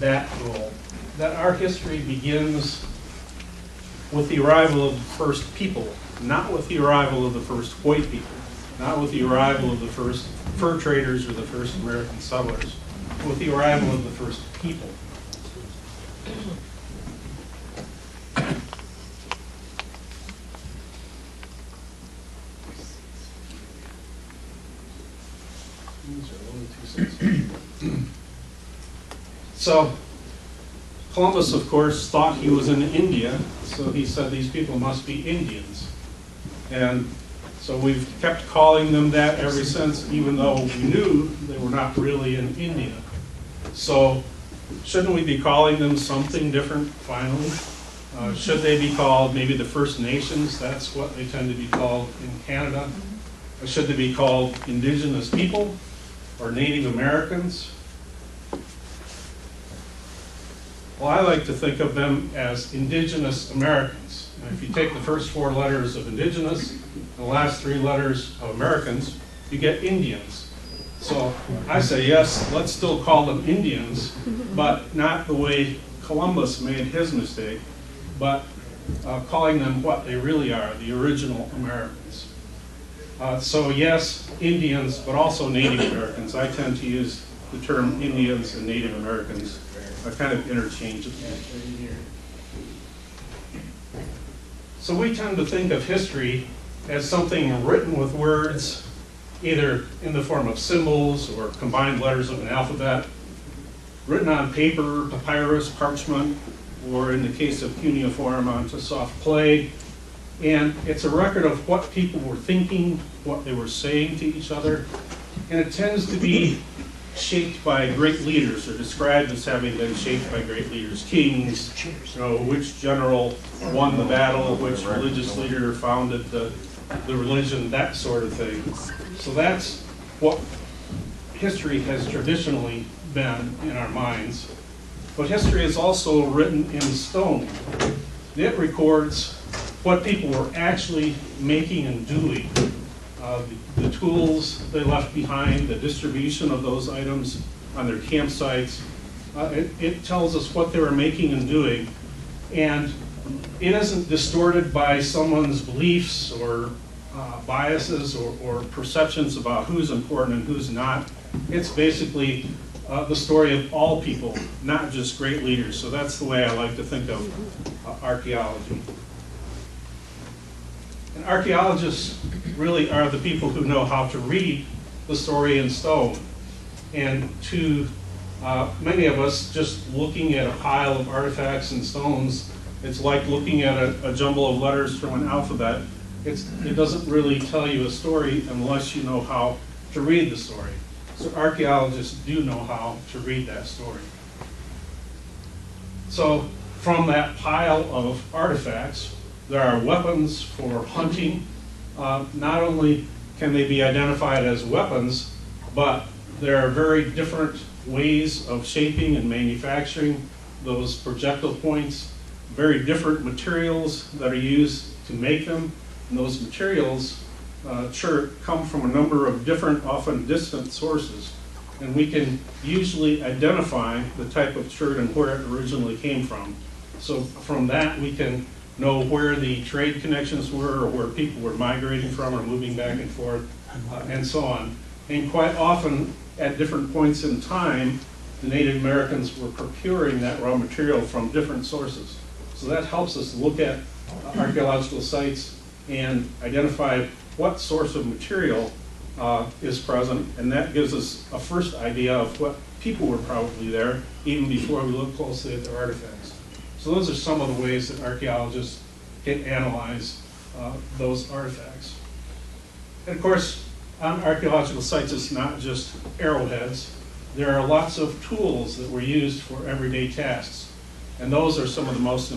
that role, that our history begins with the arrival of the first people, not with the arrival of the first white people, not with the arrival of the first fur traders or the first American settlers, but with the arrival of the first people. So Columbus, of course, thought he was in India, so he said these people must be Indians. And so we've kept calling them that ever since, even though we knew they were not really in India. So shouldn't we be calling them something different finally? Should they be called maybe the First Nations? That's what they tend to be called in Canada. Or should they be called Indigenous people or Native Americans? Well, I like to think of them as Indigenous Americans. And if you take the first four letters of Indigenous and the last three letters of Americans, you get Indians. So I say, yes, let's still call them Indians, but not the way Columbus made his mistake, but calling them what they really are, the original Americans. So yes, Indians, but also Native Americans. I tend to use the term Indians and Native Americans kind of interchangeably. So we tend to think of history as something written with words, either in the form of symbols or combined letters of an alphabet, written on paper, papyrus, parchment, or in the case of cuneiform, onto soft clay. And it's a record of what people were thinking, what they were saying to each other, and it tends to be shaped by great leaders, or described as having been shaped by great leaders, kings, which general won the battle, which religious leader founded the religion, that sort of thing. So that's what history has traditionally been in our minds. But history is also written in stone. It records what people were actually making and doing. The tools they left behind, the distribution of those items on their campsites. It tells us what they were making and doing. And it isn't distorted by someone's beliefs or biases or perceptions about who's important and who's not. It's basically the story of all people, not just great leaders. So that's the way I like to think of archaeology. And archaeologists really are the people who know how to read the story in stone. And to many of us, just looking at a pile of artifacts and stones, it's like looking at a jumble of letters from an alphabet. It doesn't really tell you a story unless you know how to read the story. So archaeologists do know how to read that story. So from that pile of artifacts, there are weapons for hunting. Not only can they be identified as weapons, but there are very different ways of shaping and manufacturing those projectile points, very different materials that are used to make them. And those materials come from a number of different, often distant sources. And we can usually identify the type of chert and where it originally came from. So from that, we can know where the trade connections were, or where people were migrating from or moving back and forth, and so on. And quite often, at different points in time, the Native Americans were procuring that raw material from different sources. So that helps us look at archaeological sites and identify what source of material is present, and that gives us a first idea of what people were probably there, even before we look closely at their artifacts. So those are some of the ways that archaeologists can analyze those artifacts. And of course, on archaeological sites, it's not just arrowheads. There are lots of tools that were used for everyday tasks. And those are some of the most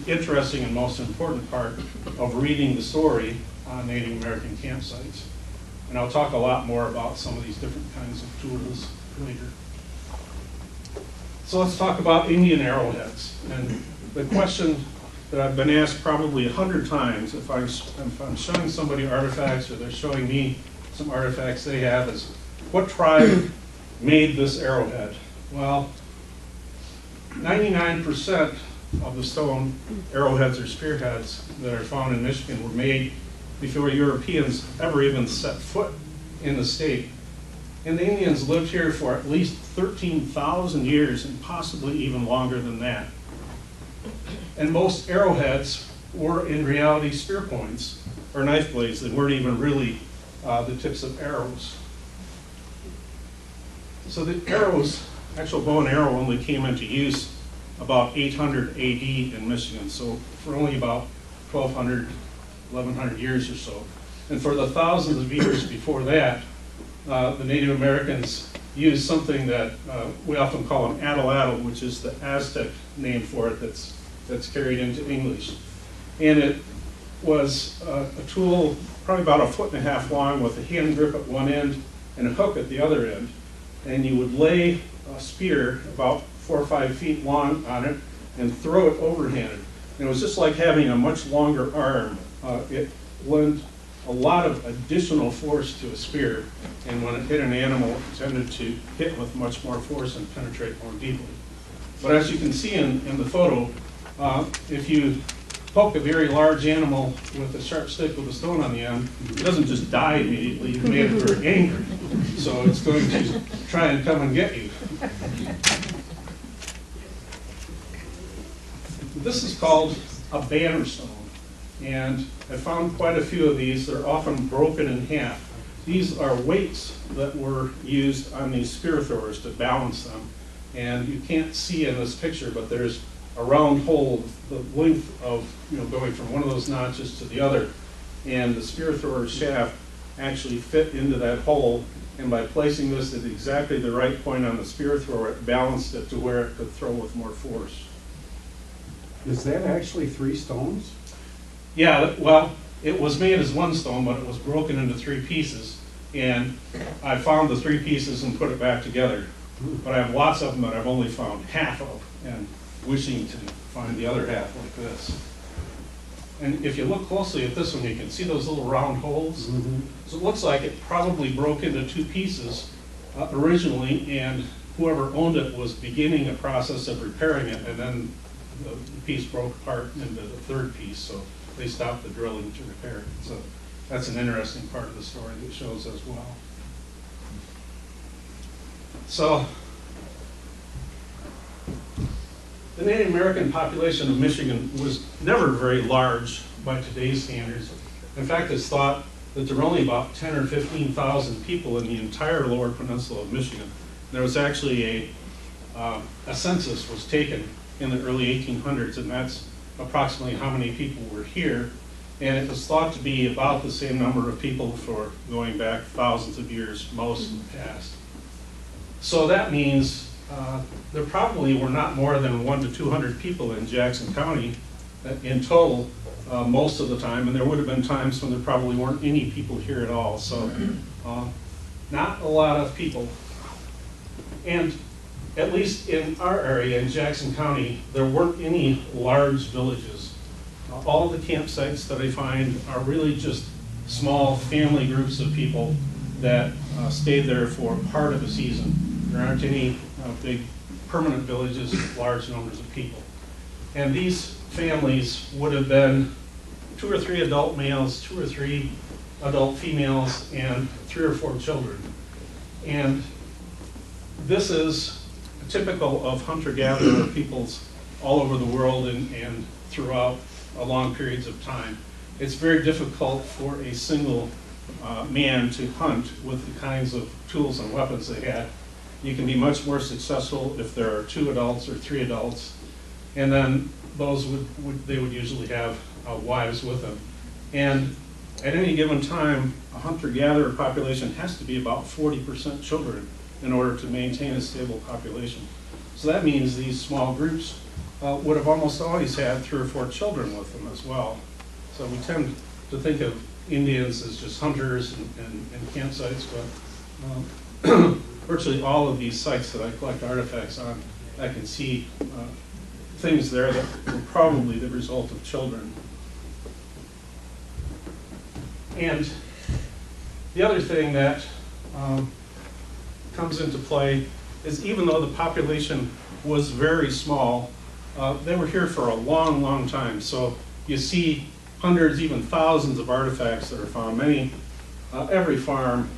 interesting and most important part of reading the story on Native American campsites. And I'll talk a lot more about some of these different kinds of tools later. So let's talk about Indian arrowheads. And the question that I've been asked probably 100 times if I'm showing somebody artifacts or they're showing me some artifacts they have is, what tribe made this arrowhead? Well, 99% of the stone arrowheads or spearheads that are found in Michigan were made before Europeans ever even set foot in the state. And the Indians lived here for at least 13,000 years and possibly even longer than that. And most arrowheads were in reality spear points or knife blades. They weren't even really the tips of arrows. So the arrows, actual bow and arrow, only came into use about 800 AD in Michigan. So for only about 1,200, 1,100 years or so. And for the thousands of years before that, the Native Americans used something that we often call an atlatl, which is the Aztec name for it that's carried into English. And it was a tool probably about 1.5 feet long with a hand grip at one end and a hook at the other end. And you would lay a spear about 4 or 5 feet long on it and throw it overhanded. And it was just like having a much longer arm. It lent a lot of additional force to a spear, and when it hit an animal, it tended to hit with much more force and penetrate more deeply. But as you can see in the photo, if you poke a very large animal with a sharp stick with a stone on the end, it doesn't just die immediately. You've made it very angry. So it's going to try and come and get you. This is called a banner stone. And I found quite a few of these. They're often broken in half. These are weights that were used on these spear throwers to balance them. And you can't see in this picture, but there's a round hole, the length of, going from one of those notches to the other. And the spear thrower shaft actually fit into that hole. And by placing this at exactly the right point on the spear thrower, it balanced it to where it could throw with more force. Is that actually 3 stones? Yeah, well, it was made as one stone, but it was broken into 3 pieces. And I found the 3 pieces and put it back together. But I have lots of them that I've only found half of, and wishing to find the other half like this. And if you look closely at this one, you can see those little round holes. Mm-hmm. So it looks like it probably broke into 2 pieces originally, and whoever owned it was beginning a process of repairing it, and then the piece broke apart into the 3rd piece. So they stopped the drilling to repair it. So that's an interesting part of the story that shows as well. So the Native American population of Michigan was never very large by today's standards. In fact, it's thought that there were only about 10 or 15,000 people in the entire lower peninsula of Michigan. There was actually a census was taken in the early 1800s, and that's approximately how many people were here. And it was thought to be about the same number of people for going back thousands of years, most in the past. So that means there probably were not more than 100 to 200 people in Jackson County in total most of the time, and there would have been times when there probably weren't any people here at all. So not a lot of people. And at least in our area in Jackson County, there weren't any large villages. All the campsites that I find are really just small family groups of people that stayed there for part of the season. There aren't any big permanent villages with large numbers of people. And these families would have been 2 or 3 adult males, 2 or 3 adult females, and 3 or 4 children. And this is typical of hunter-gatherer peoples all over the world and throughout long periods of time. It's very difficult for a single man to hunt with the kinds of tools and weapons they had. You can be much more successful if there are 2 adults or 3 adults, and then those they would usually have wives with them. And at any given time, a hunter-gatherer population has to be about 40% children in order to maintain a stable population. So that means these small groups would have almost always had 3 or 4 children with them as well. So we tend to think of Indians as just hunters and campsites, but virtually all of these sites that I collect artifacts on, I can see things there that were probably the result of children. And the other thing that comes into play is even though the population was very small, they were here for a long, long time. So you see hundreds, even thousands of artifacts that are found. Every farm,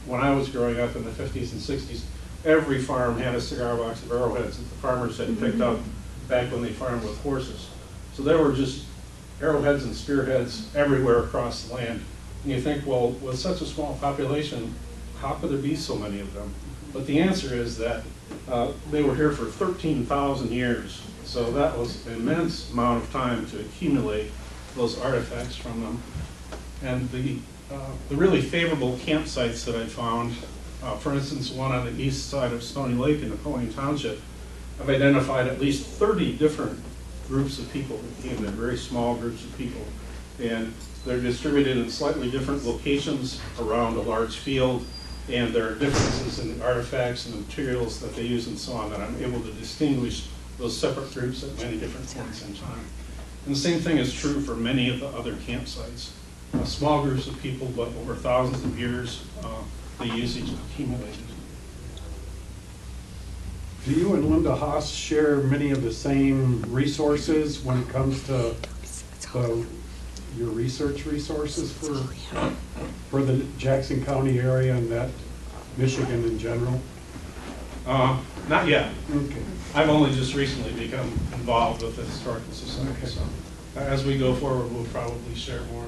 when I was growing up in the 50s and 60s, every farm had a cigar box of arrowheads that the farmers had picked up back when they farmed with horses. So there were just arrowheads and spearheads everywhere across the land. And you think, well, with such a small population, how could there be so many of them? But the answer is that they were here for 13,000 years. So that was an immense amount of time to accumulate those artifacts from them. And the really favorable campsites that I found, for instance, one on the east side of Stony Lake in Napoleon Township, I've identified at least 30 different groups of people that came there, very small groups of people. And they're distributed in slightly different locations around a large field, and there are differences in the artifacts and the materials that they use and so on that I'm able to distinguish those separate groups at many different points in time. And the same thing is true for many of the other campsites. Small groups of people, but over thousands of years, the usage accumulated. Do you and Linda Haas share many of the same resources when it comes to your research resources for the Jackson County area and that Michigan in general? Not yet. Okay. I've only just recently become involved with the Historical Society, Okay. so as we go forward, we'll probably share more.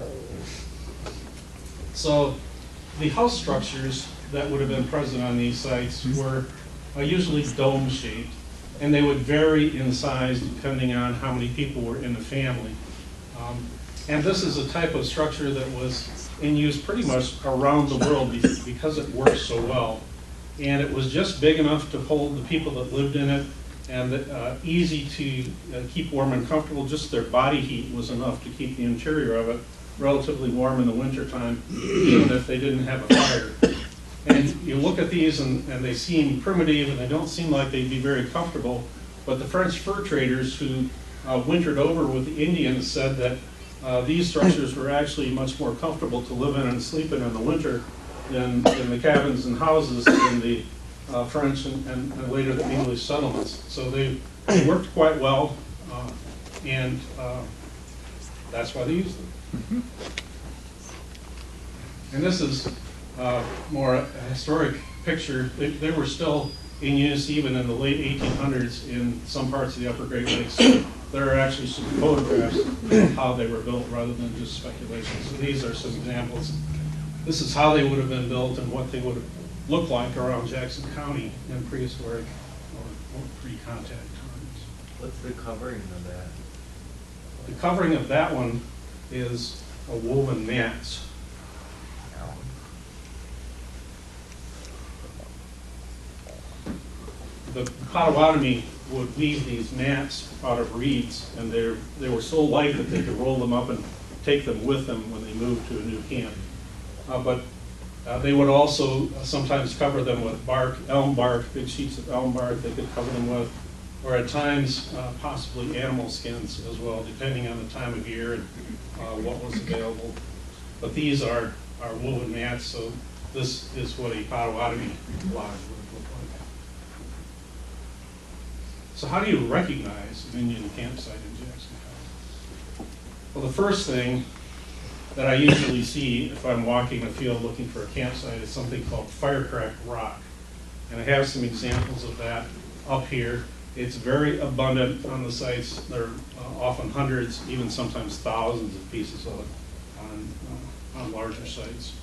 So the house structures that would have been present on these sites were usually dome-shaped, and they would vary in size depending on how many people were in the family. And this is a type of structure that was in use pretty much around the world because it worked so well. And it was just big enough to hold the people that lived in it, and easy to keep warm and comfortable. Just their body heat was enough to keep the interior of it relatively warm in the wintertime, even if they didn't have a fire. And you look at these and they seem primitive and they don't seem like they'd be very comfortable, but the French fur traders who wintered over with the Indians said that these structures were actually much more comfortable to live in and sleep in the winter than the cabins and houses in the French and later the English settlements. So they worked quite well, and that's why they used them. And this is more a historic picture. They were still in use even in the late 1800s in some parts of the Upper Great Lakes. There are actually some photographs of how they were built rather than just speculation. So these are some examples. This is how they would have been built and what they would have looked like around Jackson County in prehistoric or pre-contact times. What's the covering of that? The covering of that one is a woven mats. The Potawatomi would weave these mats out of reeds, and they were so light that they could roll them up and take them with them when they moved to a new camp. But they would also sometimes cover them with bark, elm bark, big sheets of elm bark they could cover them with, or at times possibly animal skins as well, depending on the time of year and what was available. But these are woven mats, so this is what a Potawatomi lodge would look like. So how do you recognize an Indian campsite in Jackson County? Well, the first thing that I usually see if I'm walking a field looking for a campsite is something called fire-cracked rock. And I have some examples of that up here. It's very abundant on the sites. There are often hundreds, even sometimes thousands of pieces of it on larger sites.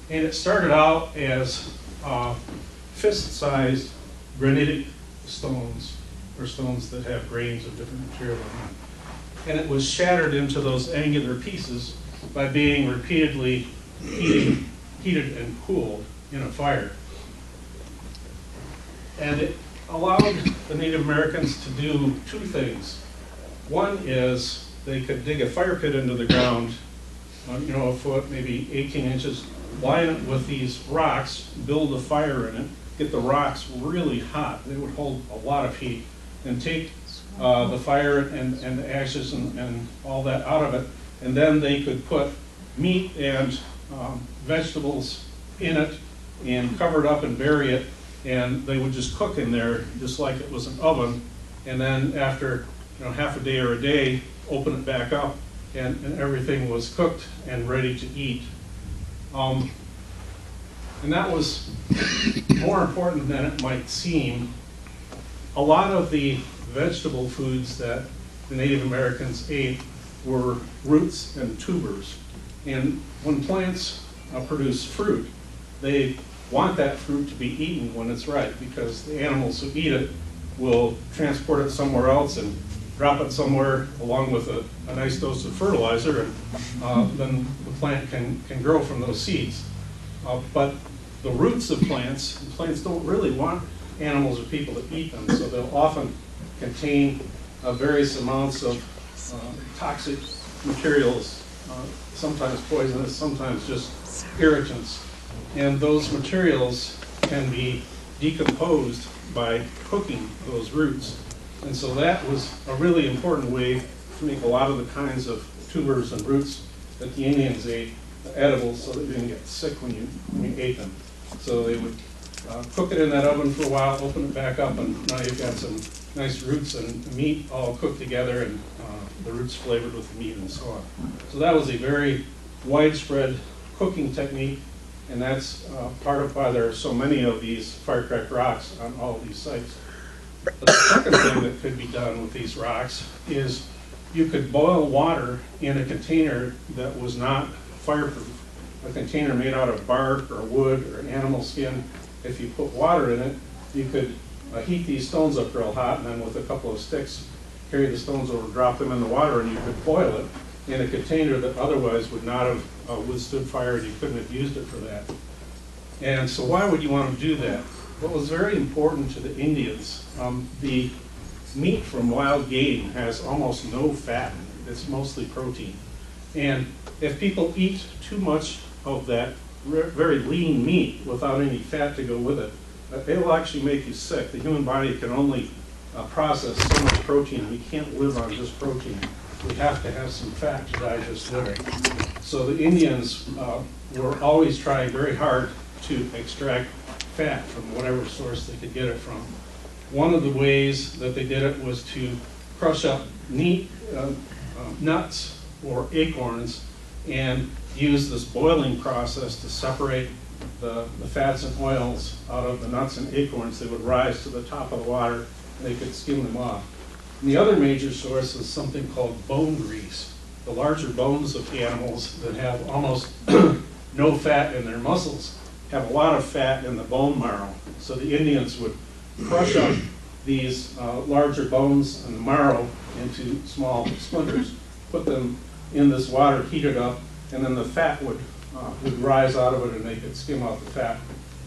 And it started out as fist-sized granitic stones, or stones that have grains of different material in them. And it was shattered into those angular pieces by being repeatedly heated and cooled in a fire. And it allowed the Native Americans to do two things. One is they could dig a fire pit into the ground, a foot, maybe 18 inches, line it with these rocks, build a fire in it, get the rocks really hot. They would hold a lot of heat, and take the fire and the ashes and all that out of it, and then they could put meat and vegetables in it and cover it up and bury it and they would just cook in there just like it was an oven, and then after half a day or a day, open it back up, and everything was cooked and ready to eat. And that was more important than it might seem. A lot of the vegetable foods that the Native Americans ate were roots and tubers. And when plants produce fruit, they want that fruit to be eaten when it's ripe, because the animals who eat it will transport it somewhere else and drop it somewhere along with a nice dose of fertilizer, and then the plant can grow from those seeds. But the roots of plants don't really want animals or people to eat them, so they'll often contain various amounts of toxic materials, sometimes poisonous, sometimes just irritants. And those materials can be decomposed by cooking those roots. And so that was a really important way to make a lot of the kinds of tubers and roots that the Indians ate edible, so that you didn't get sick when you ate them. So they would cook it in that oven for a while, open it back up, and now you've got some nice roots and meat all cooked together, and the roots flavored with the meat and so on. So that was a very widespread cooking technique, and that's part of why there are so many of these fire-cracked rocks on all of these sites. But the second thing that could be done with these rocks is you could boil water in a container that was not fireproof. A container made out of bark or wood or an animal skin. If you put water in it, you could heat these stones up real hot, and then with a couple of sticks, carry the stones over, drop them in the water, and you could boil it in a container that otherwise would not have withstood fire, and you couldn't have used it for that. And so why would you want to do that? What was very important to the Indians, the meat from wild game has almost no fat in it. It's mostly protein. And if people eat too much of that very lean meat without any fat to go with it, it will actually make you sick. The human body can only process so much protein. We can't live on just protein. We have to have some fat to digest living. So the Indians were always trying very hard to extract fat from whatever source they could get it from. One of the ways that they did it was to crush up nuts or acorns and use this boiling process to separate the fats and oils out of the nuts and acorns. They would rise to the top of the water and they could skim them off. And the other major source is something called bone grease. The larger bones of animals that have almost no fat in their muscles have a lot of fat in the bone marrow. So the Indians would crush up these larger bones and the marrow into small splinters, put them in this water, heat it up, and then the fat would rise out of it and they could skim out the fat.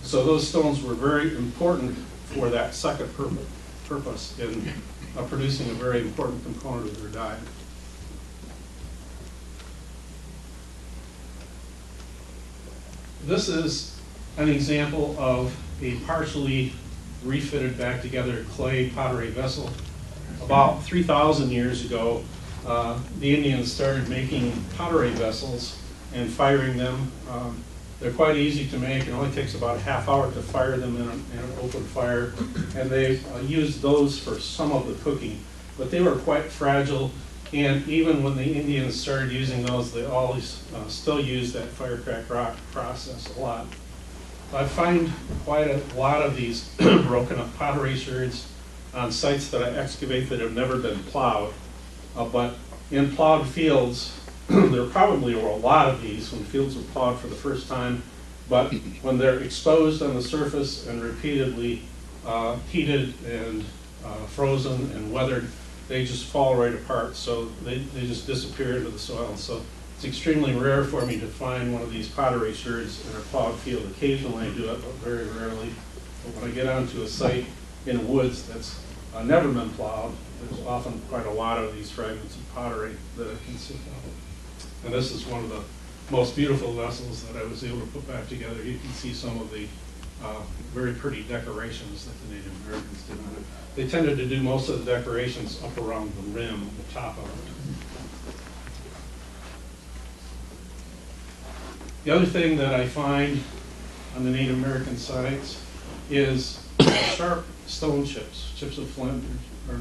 So those stones were very important for that second purpose in producing a very important component of their diet. This is an example of a partially refitted back together clay pottery vessel. About 3,000 years ago, the Indians started making pottery vessels and firing them. They're quite easy to make. It only takes about a half hour to fire them in an open fire, and they used those for some of the cooking. But they were quite fragile, and even when the Indians started using those, they always still use that fire-cracked rock process a lot. I find quite a lot of these broken up pottery sherds on sites that I excavate that have never been plowed. But in plowed fields, there probably were a lot of these when fields were plowed for the first time, but when they're exposed on the surface and repeatedly heated and frozen and weathered, they just fall right apart. So they just disappear into the soil. So it's extremely rare for me to find one of these pottery sherds in a plowed field. Occasionally I do it, but very rarely. But when I get onto a site in woods that's never been plowed, there's often quite a lot of these fragments of pottery that I can see. And this is one of the most beautiful vessels that I was able to put back together. You can see some of the very pretty decorations that the Native Americans did on it. They tended to do most of the decorations up around the rim, the top of it. The other thing that I find on the Native American sites is sharp stone chips, chips of flint or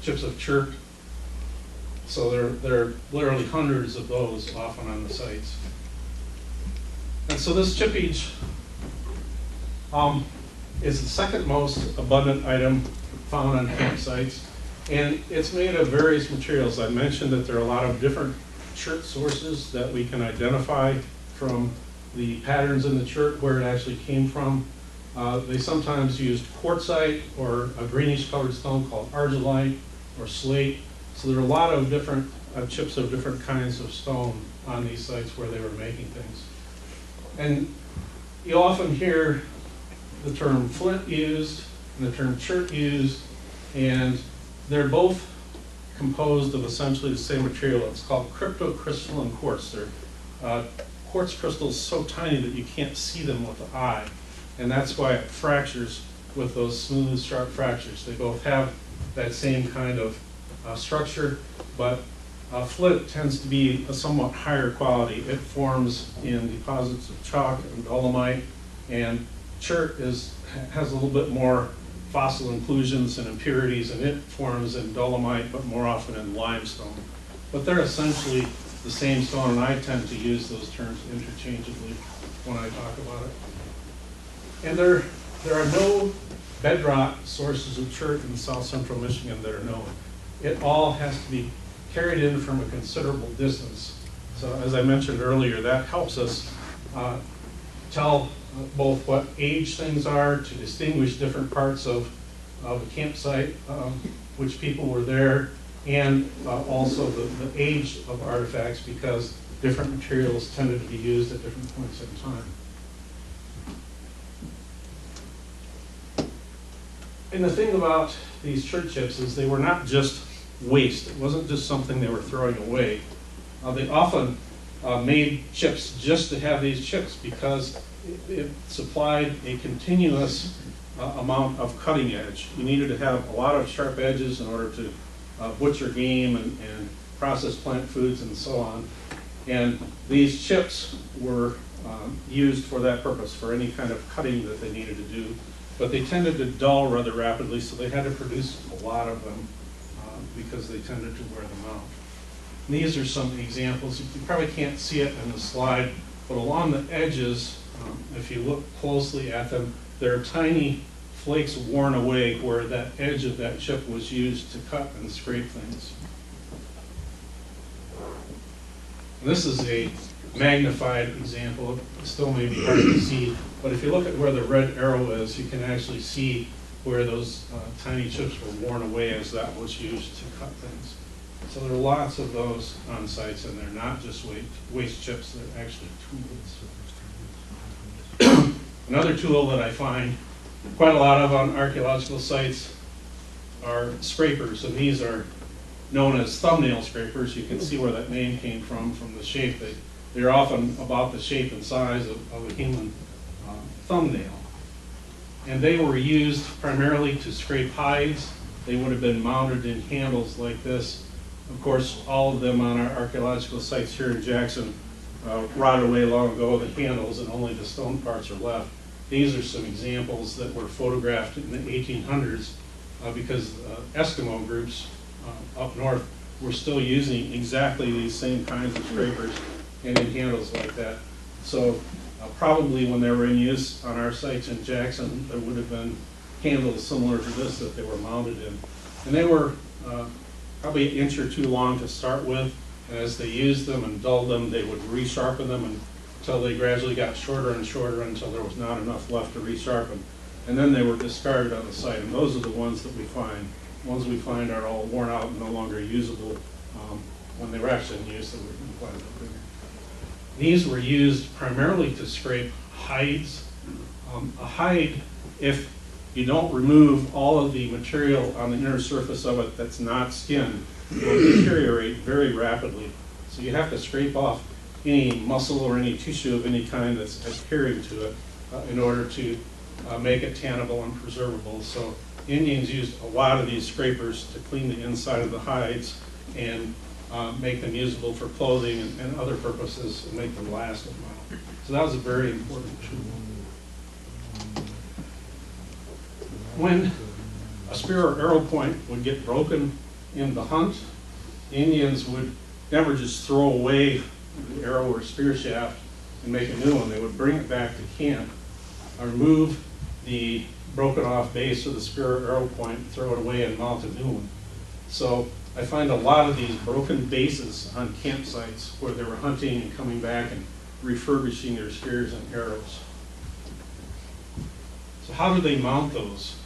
chips of chert. So there are literally hundreds of those often on the sites. And so this chippage is the second most abundant item found on campsites. And it's made of various materials. I mentioned that there are a lot of different chert sources that we can identify from the patterns in the chert where it actually came from. They sometimes used quartzite or a greenish colored stone called argillite or slate. So there are a lot of different chips of different kinds of stone on these sites where they were making things. And you often hear the term flint used and the term chert used, and they're both composed of essentially the same material. It's called cryptocrystalline quartz. They're quartz crystals so tiny that you can't see them with the eye, and that's why it fractures with those smooth, sharp fractures. They both have that same kind of structure, but flint tends to be a somewhat higher quality. It forms in deposits of chalk and dolomite, and chert has a little bit more fossil inclusions and impurities, and it forms in dolomite, but more often in limestone. But they're essentially the same stone, and I tend to use those terms interchangeably when I talk about it. And there are no bedrock sources of chert in south central Michigan that are known. It all has to be carried in from a considerable distance. So as I mentioned earlier, that helps us tell both what age things are, to distinguish different parts of a campsite, which people were there, and also the age of artifacts, because different materials tended to be used at different points in time. And the thing about these chert chips is they were not just waste. It wasn't just something they were throwing away. They often made chips just to have these chips because it supplied a continuous amount of cutting edge. You needed to have a lot of sharp edges in order to butcher game and process plant foods and so on. And these chips were used for that purpose, for any kind of cutting that they needed to do. But they tended to dull rather rapidly, so they had to produce a lot of them because they tended to wear them out. And these are some examples. You probably can't see it in the slide, but along the edges, if you look closely at them, there are tiny flakes worn away where that edge of that chip was used to cut and scrape things. And this is a magnified example. It still may be hard to see, but if you look at where the red arrow is, you can actually see where those tiny chips were worn away as that was used to cut things. So there are lots of those on sites, and they're not just waste chips, they're actually tools. Another tool that I find quite a lot of on archaeological sites are scrapers, and these are known as thumbnail scrapers. You can see where that name came from the shape. They're often about the shape and size of a human thumbnail. And they were used primarily to scrape hides. They would have been mounted in handles like this. Of course, all of them on our archaeological sites here in Jackson rotted away long ago, the handles, and only the stone parts are left. These are some examples that were photographed in the 1800s because Eskimo groups up north were still using exactly these same kinds of scrapers and in handles like that. So probably when they were in use on our sites in Jackson, there would have been handles similar to this that they were mounted in. And they were probably an inch or two long to start with, and as they used them and dulled them, they would resharpen them until they gradually got shorter and shorter until there was not enough left to resharpen. And then they were discarded on the site, and those are the ones that we find. The ones we find are all worn out and no longer usable. When they were actually in use, they were quite a bit bigger. These were used primarily to scrape hides. A hide, if you don't remove all of the material on the inner surface of it that's not skin, will deteriorate very rapidly. So you have to scrape off any muscle or any tissue of any kind that's adhering to it in order to make it tannable and preservable. So Indians used a lot of these scrapers to clean the inside of the hides and make them usable for clothing and other purposes and make them last a while. So that was a very important tool. when a spear or arrow point would get broken in the hunt, the Indians would never just throw away the arrow or spear shaft and make a new one. They would bring it back to camp, remove the broken off base of the spear or arrow point, throw it away and mount a new one. So I find a lot of these broken bases on campsites where they were hunting and coming back and refurbishing their spears and arrows. So how do they mount those?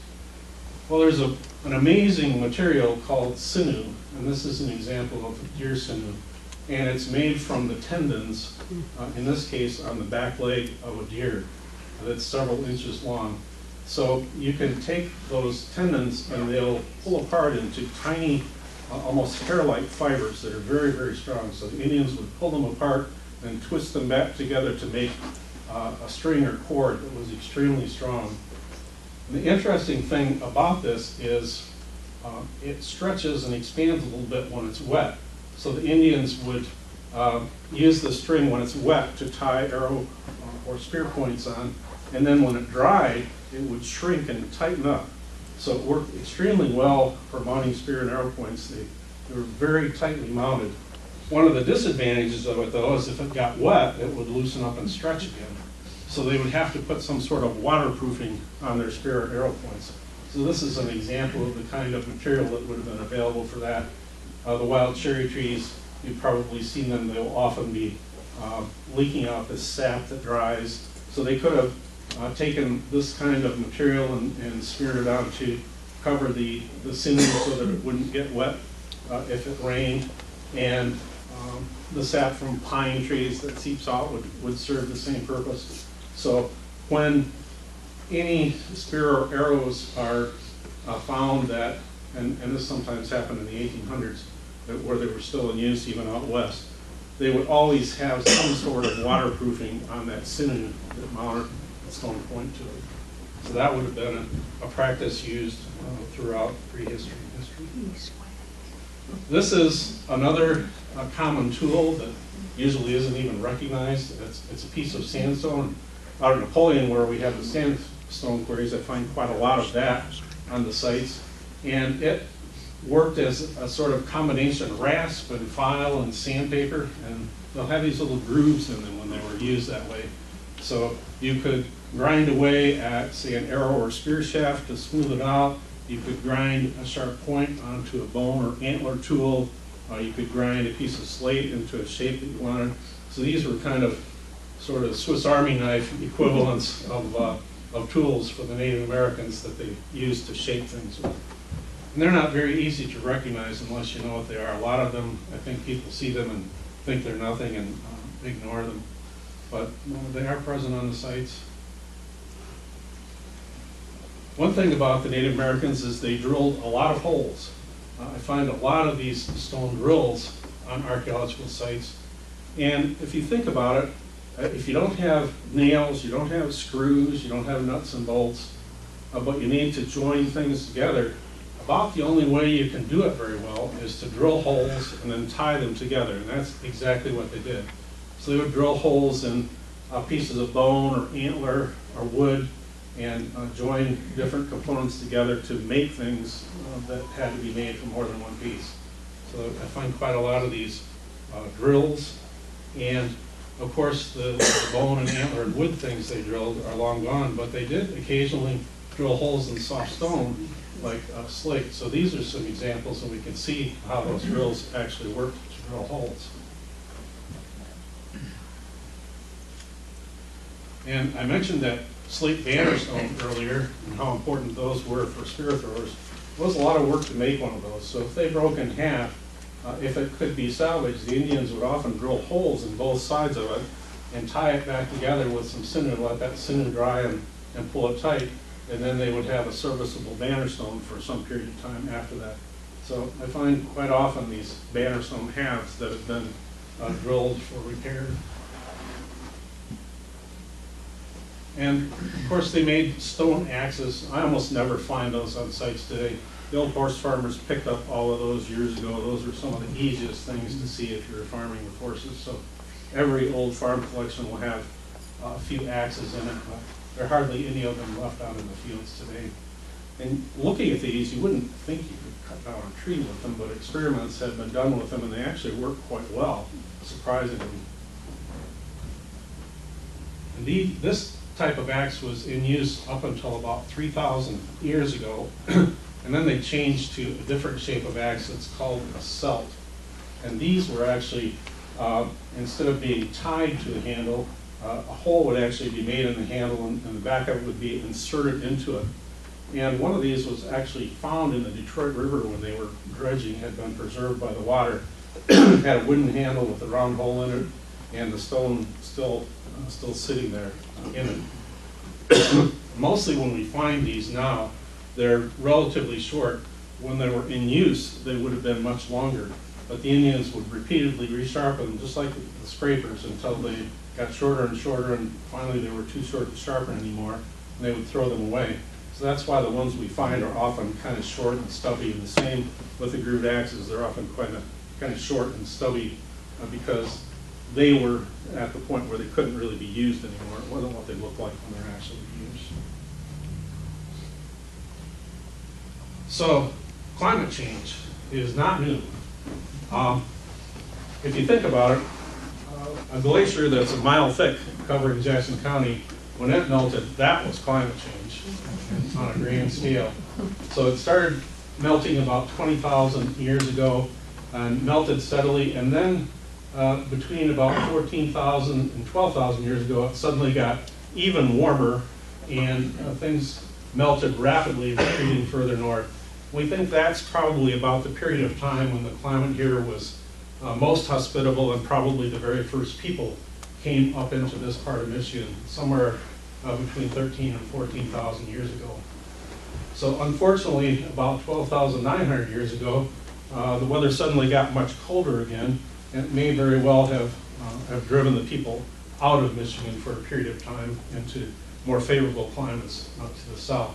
Well, there's an amazing material called sinew, and this is an example of deer sinew. And it's made from the tendons, in this case on the back leg of a deer, that's several inches long. So you can take those tendons and they'll pull apart into tiny, almost hair-like fibers that are very, very strong. So the Indians would pull them apart and twist them back together to make a string or cord that was extremely strong. And the interesting thing about this is it stretches and expands a little bit when it's wet. So the Indians would use the string when it's wet to tie arrow or spear points on, and then when it dried, it would shrink and tighten up. So it worked extremely well for mounting spear and arrow points. They were very tightly mounted. One of the disadvantages of it, though, is if it got wet, it would loosen up and stretch again. So they would have to put some sort of waterproofing on their spear or arrow points. So this is an example of the kind of material that would have been available for that. The wild cherry trees, you've probably seen them, they'll often be leaking out this sap that dries. So they could have taken this kind of material and smeared it on to cover the sinew so that it wouldn't get wet if it rained. And the sap from pine trees that seeps out would serve the same purpose. So when any spear or arrows are found that, and this sometimes happened in the 1800s, where they were still in use even out west, they would always have some sort of waterproofing on that sinew that mounted a stone point to it. So that would have been a practice used throughout prehistory and history. This is another common tool that usually isn't even recognized. It's a piece of sandstone. Out of Napoleon, where we have the sandstone quarries, I find quite a lot of that on the sites. And it worked as a sort of combination rasp and file and sandpaper, and they'll have these little grooves in them when they were used that way. So you could grind away at, say, an arrow or spear shaft to smooth it out. You could grind a sharp point onto a bone or antler tool. You could grind a piece of slate into a shape that you wanted. So these were kind of sort of Swiss Army knife equivalents of tools for the Native Americans that they used to shape things with. And they're not very easy to recognize unless you know what they are. A lot of them, I think people see them and think they're nothing and ignore them. But they are present on the sites. One thing about the Native Americans is they drilled a lot of holes. I find a lot of these stone drills on archaeological sites. And if you think about it, if you don't have nails, you don't have screws, you don't have nuts and bolts, but you need to join things together, about the only way you can do it very well is to drill holes and then tie them together. And that's exactly what they did. So they would drill holes in pieces of bone or antler or wood and join different components together to make things that had to be made from more than one piece. So I find quite a lot of these drills. And of course, the bone and antler and wood things they drilled are long gone, but they did occasionally drill holes in soft stone like slate. So these are some examples, and we can see how those drills actually work to drill holes. And I mentioned that slate banner stone earlier and how important those were for spear throwers. It was a lot of work to make one of those. So if they broke in half, if it could be salvaged, the Indians would often drill holes in both sides of it and tie it back together with some cinder, let that cinder dry and pull it tight, and then they would have a serviceable banner stone for some period of time after that. So I find quite often these banner stone halves that have been drilled for repair. And of course they made stone axes. I almost never find those on sites today. The old horse farmers picked up all of those years ago. Those were some of the easiest things to see if you're farming with horses. So every old farm collection will have a few axes in it, but there are hardly any of them left out in the fields today. And looking at these, you wouldn't think you could cut down a tree with them, but experiments have been done with them, and they actually work quite well, surprisingly. And this type of axe was in use up until about 3,000 years ago, and then they changed to a different shape of axe that's called a celt. And these were actually, instead of being tied to the handle, a hole would actually be made in the handle, and the back of it would be inserted into it. And one of these was actually found in the Detroit River when they were dredging, had been preserved by the water. Had a wooden handle with a round hole in it, and the stone still sitting there in it. Mostly when we find these now, they're relatively short. When they were in use, they would have been much longer. But the Indians would repeatedly resharpen them, just like the scrapers, until they got shorter and shorter, and finally they were too short to sharpen anymore, and they would throw them away. So that's why the ones we find are often kind of short and stubby, and the same with the grooved axes. They're often kind of short and stubby because they were at the point where they couldn't really be used anymore. It wasn't what they looked like when they're actually used. So climate change is not new. If you think about it, a glacier that's a mile thick covering Jackson County, when it melted, that was climate change on a grand scale. So it started melting about 20,000 years ago and melted steadily, and then between about 14,000 and 12,000 years ago, it suddenly got even warmer, and things melted rapidly, retreating further north. We think that's probably about the period of time when the climate here was most hospitable, and probably the very first people came up into this part of Michigan, somewhere between 13 and 14,000 years ago. So unfortunately, about 12,900 years ago, the weather suddenly got much colder again, and it may very well have driven the people out of Michigan for a period of time into more favorable climates up to the south.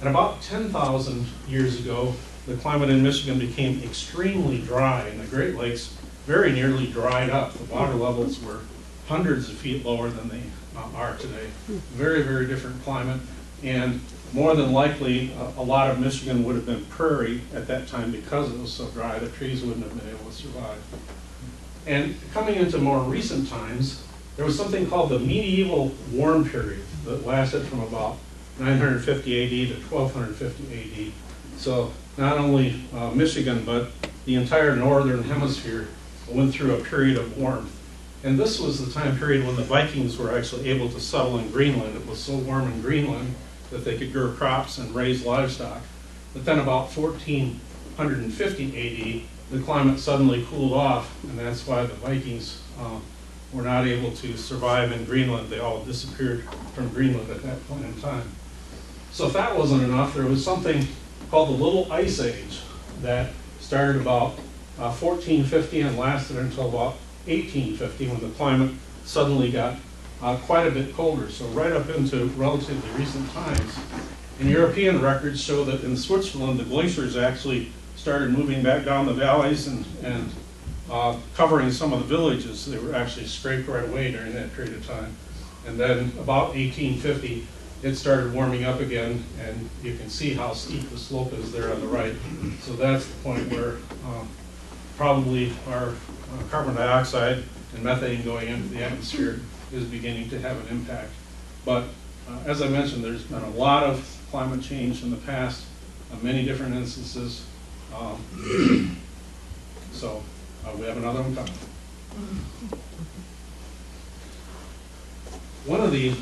And about 10,000 years ago, the climate in Michigan became extremely dry, and the Great Lakes very nearly dried up. The water levels were hundreds of feet lower than they are today. Very, very different climate, and more than likely, a lot of Michigan would have been prairie at that time because it was so dry. The trees wouldn't have been able to survive. And coming into more recent times, there was something called the medieval warm period that lasted from about 950 AD to 1250 AD. So not only Michigan, but the entire northern hemisphere went through a period of warmth. And this was the time period when the Vikings were actually able to settle in Greenland. It was so warm in Greenland that they could grow crops and raise livestock. But then about 1450 AD, the climate suddenly cooled off, and that's why the Vikings were not able to survive in Greenland. They all disappeared from Greenland at that point in time. So if that wasn't enough, there was something called the Little Ice Age that started about 1450 and lasted until about 1850, when the climate suddenly got quite a bit colder. So right up into relatively recent times. And European records show that in Switzerland, the glaciers actually started moving back down the valleys and covering some of the villages. They were actually scraped right away during that period of time. And then about 1850, it started warming up again, and you can see how steep the slope is there on the right. So that's the point where probably our carbon dioxide and methane going into the atmosphere is beginning to have an impact. But as I mentioned, there's been a lot of climate change in the past, many different instances. So we have another one coming. One of the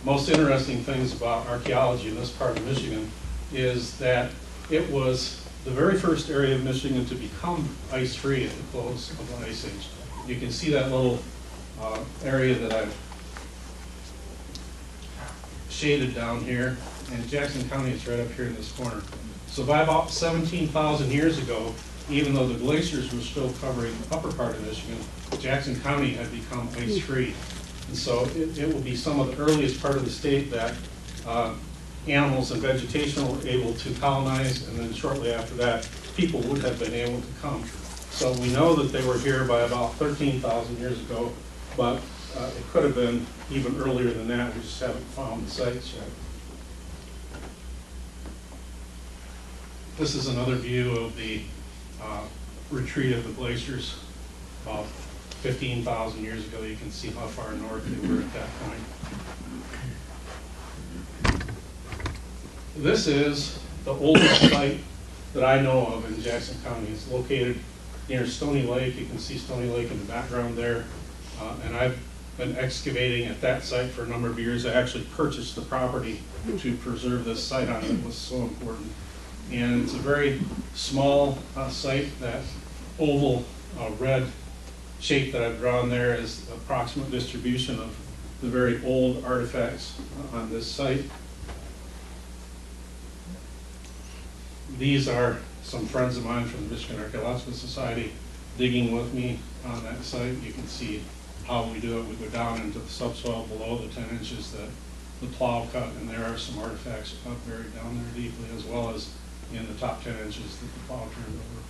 most interesting things about archaeology in this part of Michigan is that it was the very first area of Michigan to become ice-free at the close of the Ice Age. You can see that little area that I've shaded down here, and Jackson County is right up here in this corner. So by about 17,000 years ago, even though the glaciers were still covering the upper part of Michigan, Jackson County had become ice-free. And so it will be some of the earliest part of the state that animals and vegetation were able to colonize, and then shortly after that, people would have been able to come. So we know that they were here by about 13,000 years ago, but it could have been even earlier than that. We just haven't found the sites yet. This is another view of the retreat of the glaciers about 15,000 years ago. You can see how far north they were at that point. This is the oldest site that I know of in Jackson County. It's located near Stony Lake. You can see Stony Lake in the background there. And I've been excavating at that site for a number of years. I actually purchased the property to preserve this site on it. It was so important. And it's a very small site. That oval red shape that I've drawn there is the approximate distribution of the very old artifacts on this site. These are some friends of mine from the Michigan Archaeological Society digging with me on that site. You can see how we do it. We go down into the subsoil below the 10 inches that the plow cut, and there are some artifacts buried down there deeply, as well as in the top 10 inches that the plow turned over.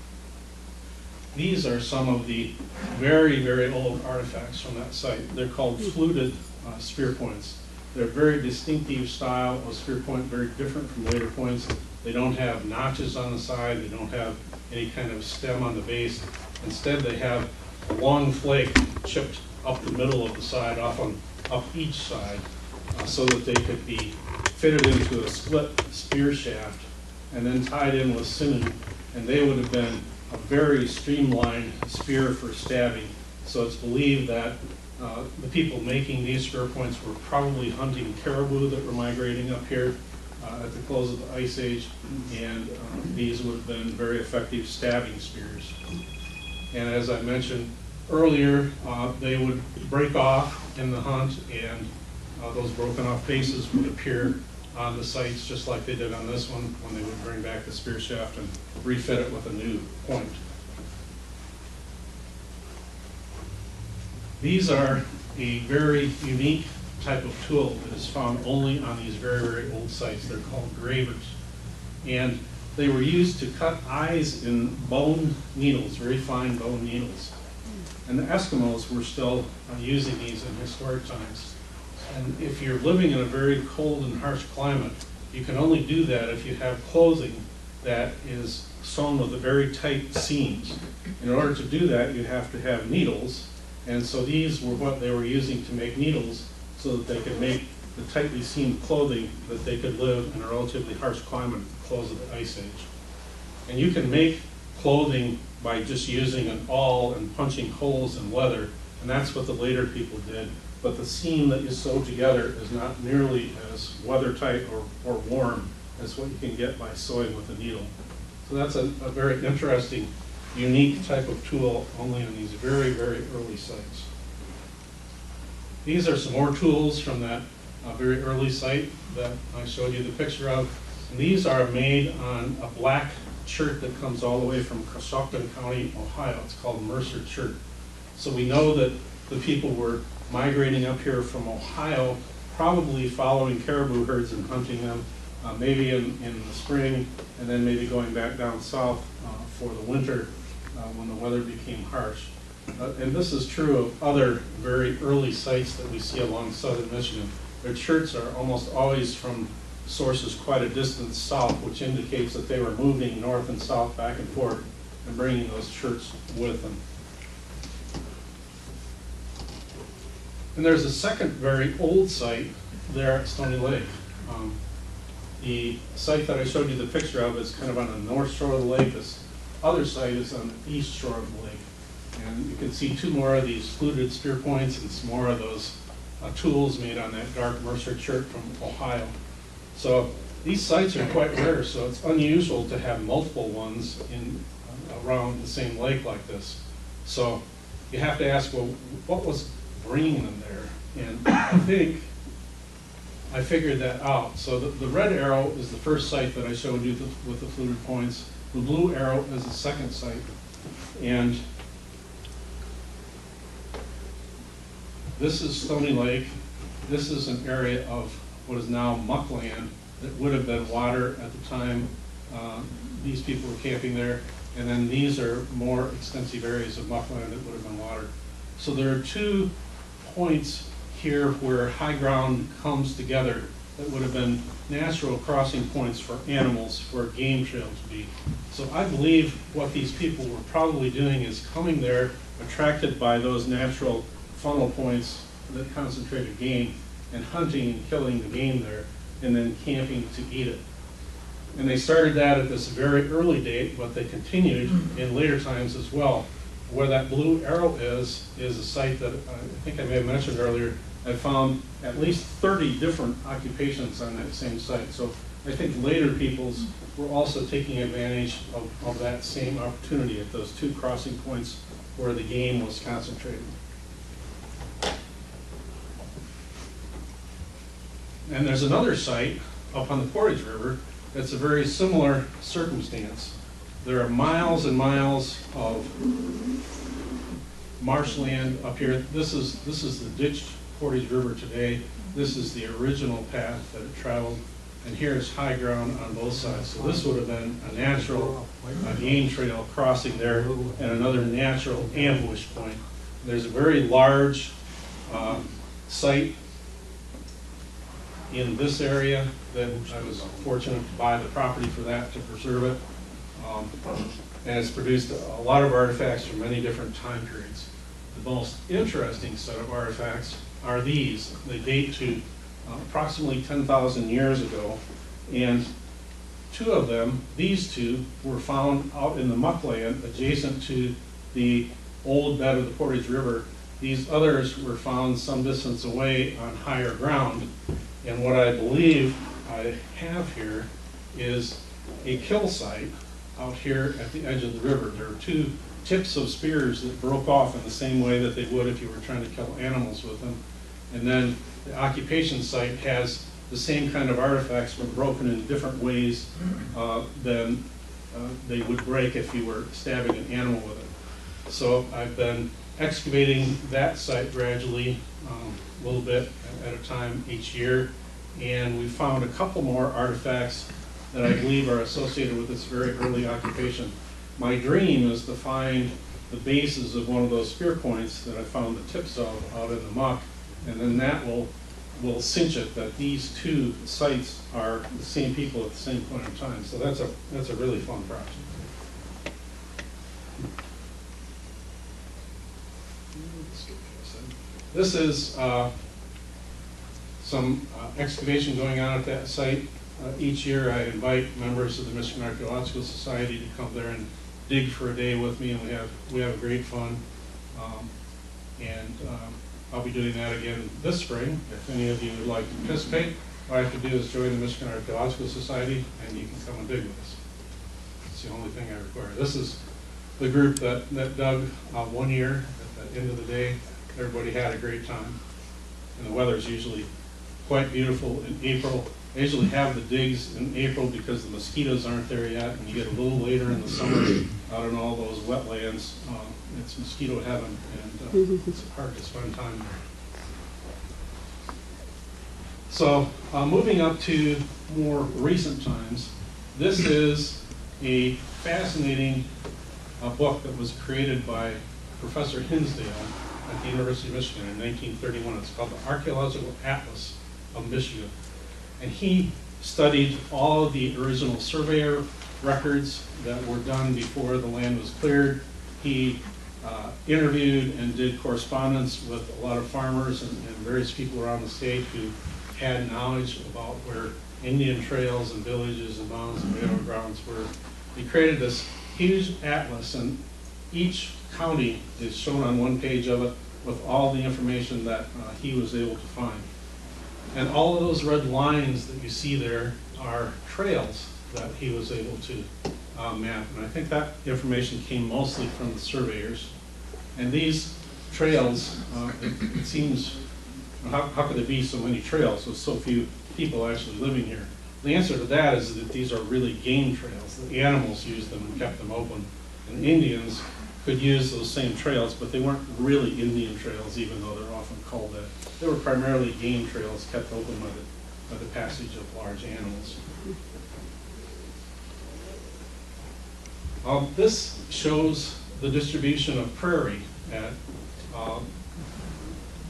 These are some of the very, very old artifacts from that site. They're called fluted spear points. They're a very distinctive style of spear point, very different from later points. They don't have notches on the side. They don't have any kind of stem on the base. Instead, they have a long flake chipped up the middle of the side, up each side, so that they could be fitted into a split spear shaft and then tied in with sinew. And they would have been a very streamlined spear for stabbing. So it's believed that the people making these spear points were probably hunting caribou that were migrating up here at the close of the Ice Age, and these would have been very effective stabbing spears. And as I mentioned earlier, they would break off in the hunt, and those broken off bases would appear on the sites just like they did on this one when they would bring back the spear shaft and refit it with a new point. These are a very unique type of tool that is found only on these very, very old sites. They're called gravers. And they were used to cut eyes in bone needles, very fine bone needles. And the Eskimos were still using these in historic times. And if you're living in a very cold and harsh climate, you can only do that if you have clothing that is sewn with a very tight seams. In order to do that, you have to have needles. And so these were what they were using to make needles so that they could make the tightly seamed clothing that they could live in a relatively harsh climate at the close of the Ice Age. And you can make clothing by just using an awl and punching holes in leather, and that's what the later people did. But the seam that you sew together is not nearly as weather tight or warm as what you can get by sewing with a needle. So that's a very interesting, unique type of tool only on these very, very early sites. These are some more tools from that very early site that I showed you the picture of. And these are made on a black chert that comes all the way from Coshocton County, Ohio. It's called Mercer chert. So we know that the people were migrating up here from Ohio, probably following caribou herds and hunting them, maybe in the spring, and then maybe going back down south for the winter when the weather became harsh. And this is true of other very early sites that we see along southern Michigan. Their cherts are almost always from sources quite a distance south, which indicates that they were moving north and south back and forth and bringing those cherts with them. And there's a second very old site there at Stony Lake. The site that I showed you the picture of is kind of on the north shore of the lake. This other site is on the east shore of the lake. And you can see two more of these fluted spear points and some more of those tools made on that dark Mercer chert from Ohio. So these sites are quite rare, so it's unusual to have multiple ones in around the same lake like this. So you have to ask, well, what was bringing them there? And I figured that out. So the red arrow is the first site that I showed you with the fluted points. The blue arrow is the second site. And this is Stony Lake. This is an area of what is now muckland that would have been water at the time these people were camping there. And then these are more extensive areas of muckland that would have been water. So there are 2 points here where high ground comes together that would have been natural crossing points for animals for a game trail to be. So I believe what these people were probably doing is coming there, attracted by those natural funnel points that concentrated game, and hunting and killing the game there, and then camping to eat it. And they started that at this very early date, but they continued in later times as well. Where that blue arrow is a site that I think I may have mentioned earlier. I found at least 30 different occupations on that same site. So I think later peoples were also taking advantage of that same opportunity at those two crossing points where the game was concentrated. And there's another site up on the Portage River that's a very similar circumstance. There are miles and miles of marshland up here. This is the ditched Portage River today. This is the original path that it traveled, and here's high ground on both sides. So this would have been a natural game trail crossing there, and another natural ambush point. There's a very large site in this area that I was fortunate to buy the property for that to preserve it. And it's produced a lot of artifacts from many different time periods. The most interesting set of artifacts are these. They date to approximately 10,000 years ago, and two of them, these two, were found out in the muckland adjacent to the old bed of the Portage River. These others were found some distance away on higher ground, and what I believe I have here is a kill site out here at the edge of the river. There are two tips of spears that broke off in the same way that they would if you were trying to kill animals with them. And then the occupation site has the same kind of artifacts, but broken in different ways than they would break if you were stabbing an animal with it. So I've been excavating that site gradually, a little bit at a time each year, and we found a couple more artifacts that I believe are associated with this very early occupation. My dream is to find the bases of one of those spear points that I found the tips of out in the muck, and then that will cinch it that these two sites are the same people at the same point in time. So that's a really fun project. This is some excavation going on at that site. Each year I invite members of the Michigan Archaeological Society to come there and dig for a day with me, and we have great fun. I'll be doing that again this spring. If any of you would like to participate, all I have to do is join the Michigan Archaeological Society, and you can come and dig with us. It's the only thing I require. This is the group that dug 1 year. At the end of the day, everybody had a great time, and the weather is usually quite beautiful in April. I usually have the digs in April because the mosquitoes aren't there yet, and you get a little later in the summer out in all those wetlands. It's mosquito heaven, and it's hard to spend time there. So moving up to more recent times, this is a fascinating book that was created by Professor Hinsdale at the University of Michigan in 1931. It's called the Archaeological Atlas of Michigan. And he studied all of the original surveyor records that were done before the land was cleared. He interviewed and did correspondence with a lot of farmers and various people around the state who had knowledge about where Indian trails and villages and mounds and burial grounds were. He created this huge atlas, and each county is shown on one page of it with all the information that he was able to find. And all of those red lines that you see there are trails that he was able to map. And I think that information came mostly from the surveyors. And these trails, it seems, how could there be so many trails with so few people actually living here? The answer to that is that these are really game trails. The animals used them and kept them open. And Indians could use those same trails, but they weren't really Indian trails, even though they're often called that. They were primarily game trails kept open by the passage of large animals. This shows the distribution of prairie at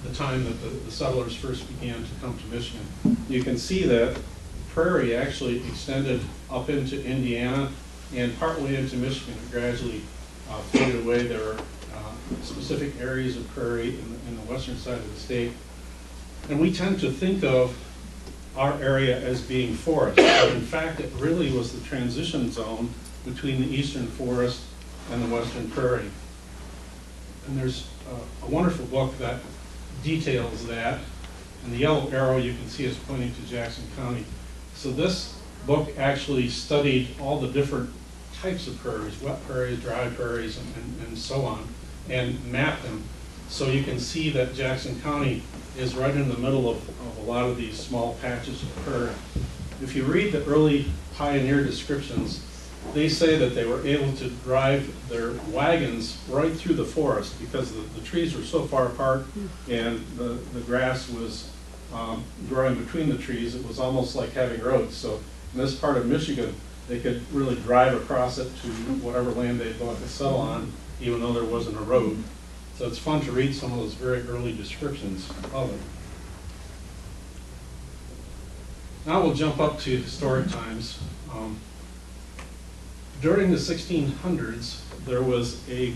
the time that the settlers first began to come to Michigan. You can see that prairie actually extended up into Indiana and partway into Michigan. It gradually faded away. There are specific areas of prairie in the western side of the state. And we tend to think of our area as being forest, but in fact it really was the transition zone between the eastern forest and the western prairie. And there's a wonderful book that details that, and the yellow arrow you can see is pointing to Jackson County. So this book actually studied all the different types of prairies, wet prairies, dry prairies, and so on, and mapped them. So you can see that Jackson County is right in the middle of a lot of these small patches of prairie. If you read the early pioneer descriptions, they say that they were able to drive their wagons right through the forest because the trees were so far apart and the grass was growing between the trees. It was almost like having roads. So in this part of Michigan, they could really drive across it to whatever land they thought to settle on, even though there wasn't a road. So it's fun to read some of those very early descriptions of it. Now we'll jump up to historic times. During the 1600s, there was a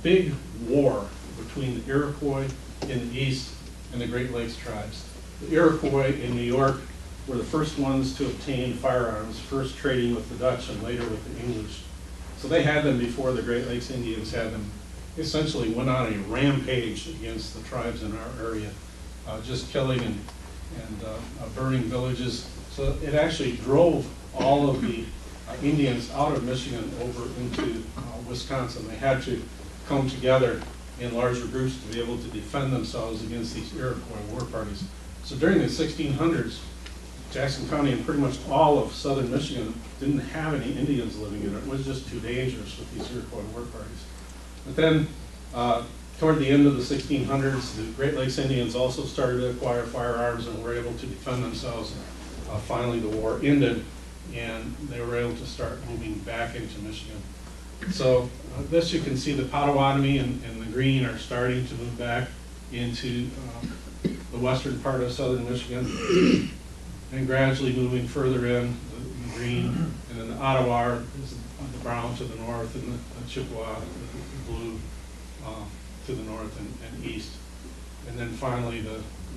big war between the Iroquois in the east and the Great Lakes tribes. The Iroquois in New York were the first ones to obtain firearms, first trading with the Dutch and later with the English. So they had them before the Great Lakes Indians had them. Essentially went on a rampage against the tribes in our area, just killing and burning villages. So it actually drove all of the Indians out of Michigan over into Wisconsin. They had to come together in larger groups to be able to defend themselves against these Iroquois war parties. So during the 1600s, Jackson County and pretty much all of southern Michigan didn't have any Indians living in it. It was just too dangerous with these Iroquois war parties. But then, toward the end of the 1600s, the Great Lakes Indians also started to acquire firearms and were able to defend themselves. Finally, the war ended, and they were able to start moving back into Michigan. So this you can see the Potawatomi and the green are starting to move back into the western part of southern Michigan, and gradually moving further in, the green, and then the Ottawa is the brown to the north, and the Chippewa, the blue to the north and east. And then finally,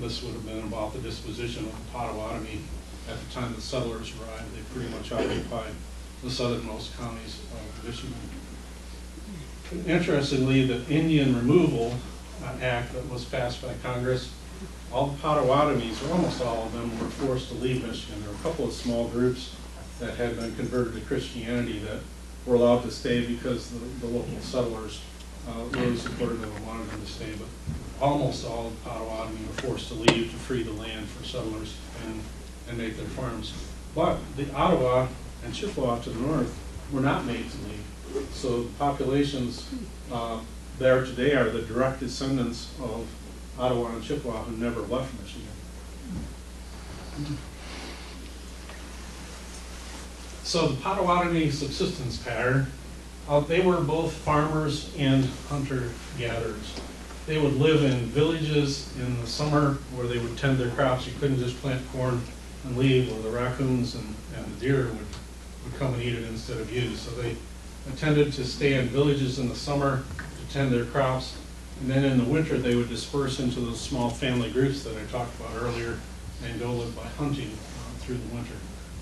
this would have been about the disposition of the Potawatomi. At the time the settlers arrived, they pretty much occupied the southernmost counties of Michigan. Interestingly, the Indian Removal Act that was passed by Congress, all the Potawatomis, or almost all of them, were forced to leave Michigan. There were a couple of small groups that had been converted to Christianity that were allowed to stay because the local settlers really supported them and wanted them to stay. But almost all of the Potawatomi were forced to leave to free the land for settlers and make their farms. But the Ottawa and Chippewa to the north were not made to leave. So the populations there today are the direct descendants of Ottawa and Chippewa who never left Michigan. So the Potawatomi subsistence pattern, they were both farmers and hunter-gatherers. They would live in villages in the summer where they would tend their crops. You couldn't just plant corn and leave, or the raccoons and the deer would come and eat it instead of you. So they tended to stay in villages in the summer to tend their crops, and then in the winter they would disperse into those small family groups that I talked about earlier and go live by hunting through the winter.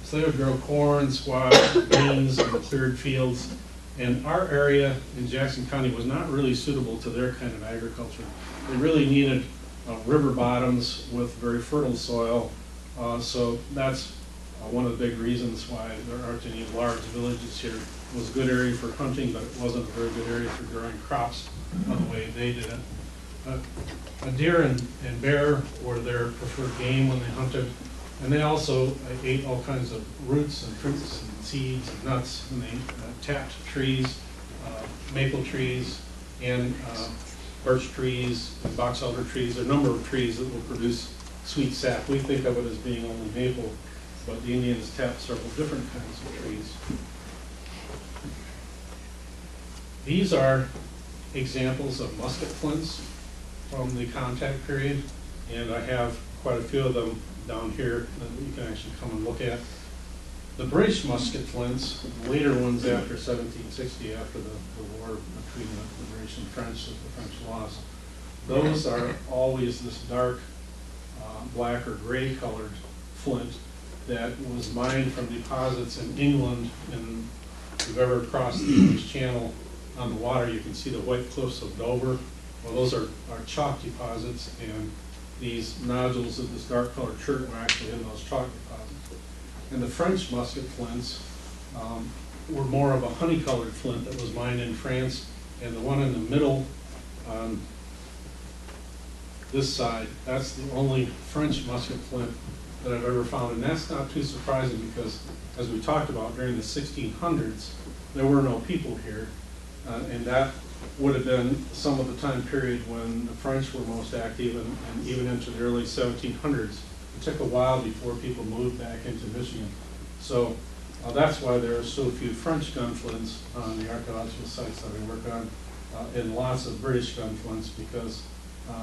So they would grow corn, squash, beans in the cleared fields, and our area in Jackson County was not really suitable to their kind of agriculture. They really needed river bottoms with very fertile soil. So that's one of the big reasons why there aren't any large villages here. It was a good area for hunting, but it wasn't a very good area for growing crops the way they did it. A deer and bear were their preferred game when they hunted, and they also ate all kinds of roots and fruits and seeds and nuts, and they tapped trees, maple trees, and birch trees, and box elder trees. There are a number of trees that will produce sweet sap. We think of it as being only maple, but the Indians tapped several different kinds of trees. These are examples of musket flints. from the contact period, and I have quite a few of them down here that you can actually come and look at. The British musket flints, the later ones after 1760, after the war between the British and French, that the French lost, those are always this dark black or gray colored flint that was mined from deposits in England. And if you've ever crossed the English Channel on the water, you can see the white cliffs of Dover. Well, those are chalk deposits, and these nodules of this dark colored chert were actually in those chalk deposits. And the French musket flints were more of a honey-colored flint that was mined in France, and the one in the middle on this side, that's the only French musket flint that I've ever found. And that's not too surprising because, as we talked about, during the 1600s, there were no people here, and that would have been some of the time period when the French were most active, and even into the early 1700s. It took a while before people moved back into Michigan. So that's why there are so few French gun flints on the archaeological sites that I work on, and lots of British gun flints, because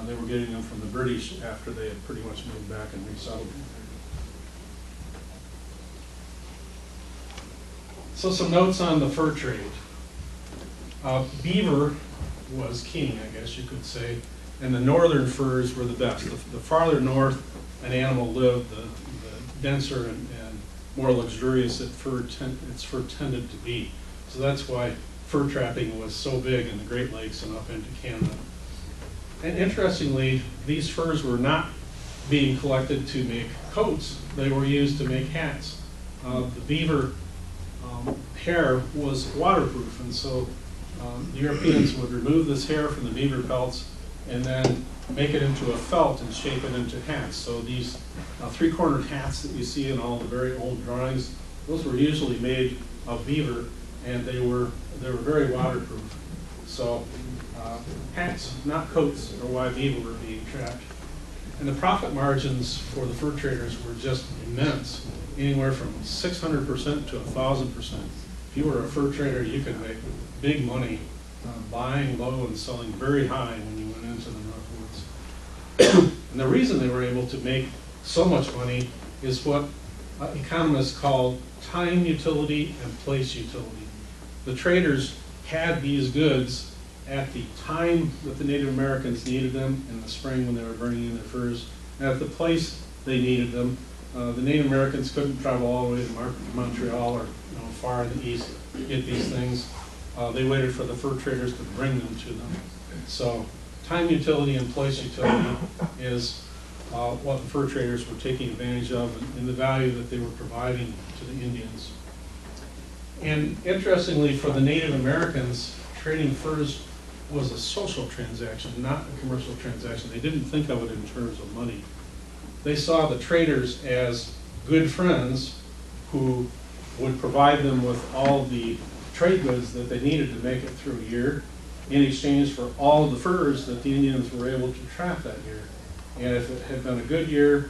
they were getting them from the British after they had pretty much moved back and resettled. So some notes on the fur trade. Beaver was king, I guess you could say, and the northern furs were the best. The farther north an animal lived, the denser and more luxurious its fur tended to be. So that's why fur trapping was so big in the Great Lakes and up into Canada. And interestingly, these furs were not being collected to make coats, they were used to make hats. The beaver hair was waterproof, and so the Europeans would remove this hair from the beaver pelts and then make it into a felt and shape it into hats. So these three-cornered hats that you see in all the very old drawings, those were usually made of beaver, and they were very waterproof. So hats, not coats, are why beaver were being trapped. And the profit margins for the fur traders were just immense, anywhere from 600% to 1,000%. If you were a fur trader, you could make big money buying low and selling very high when you went into the North Woods. And the reason they were able to make so much money is what economists call time utility and place utility. The traders had these goods at the time that the Native Americans needed them, in the spring when they were bringing in their furs, and at the place they needed them. The Native Americans couldn't travel all the way to Montreal or far in the east to get these things. They waited for the fur traders to bring them to them. So time utility and place utility is what the fur traders were taking advantage of, and the value that they were providing to the Indians. And interestingly, for the Native Americans, trading furs was a social transaction, not a commercial transaction. They didn't think of it in terms of money. They saw the traders as good friends who would provide them with all the trade goods that they needed to make it through a year in exchange for all of the furs that the Indians were able to trap that year. And if it had been a good year,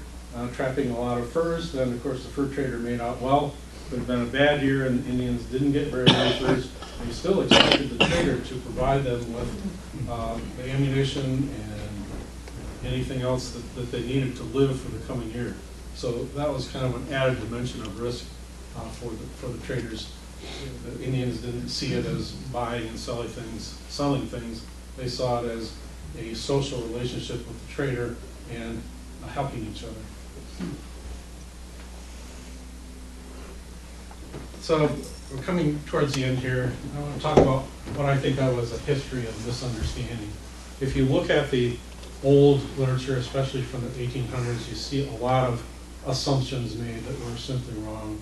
trapping a lot of furs, then of course the fur trader made out well. If it had been a bad year and the Indians didn't get very many furs, they still expected the trader to provide them with the ammunition and anything else that they needed to live for the coming year. So that was kind of an added dimension of risk for the traders. The Indians didn't see it as buying and selling things. They saw it as a social relationship with the trader and helping each other. So we're coming towards the end here. I want to talk about what I think of as a history of misunderstanding. If you look at the old literature, especially from the 1800s, you see a lot of assumptions made that were simply wrong.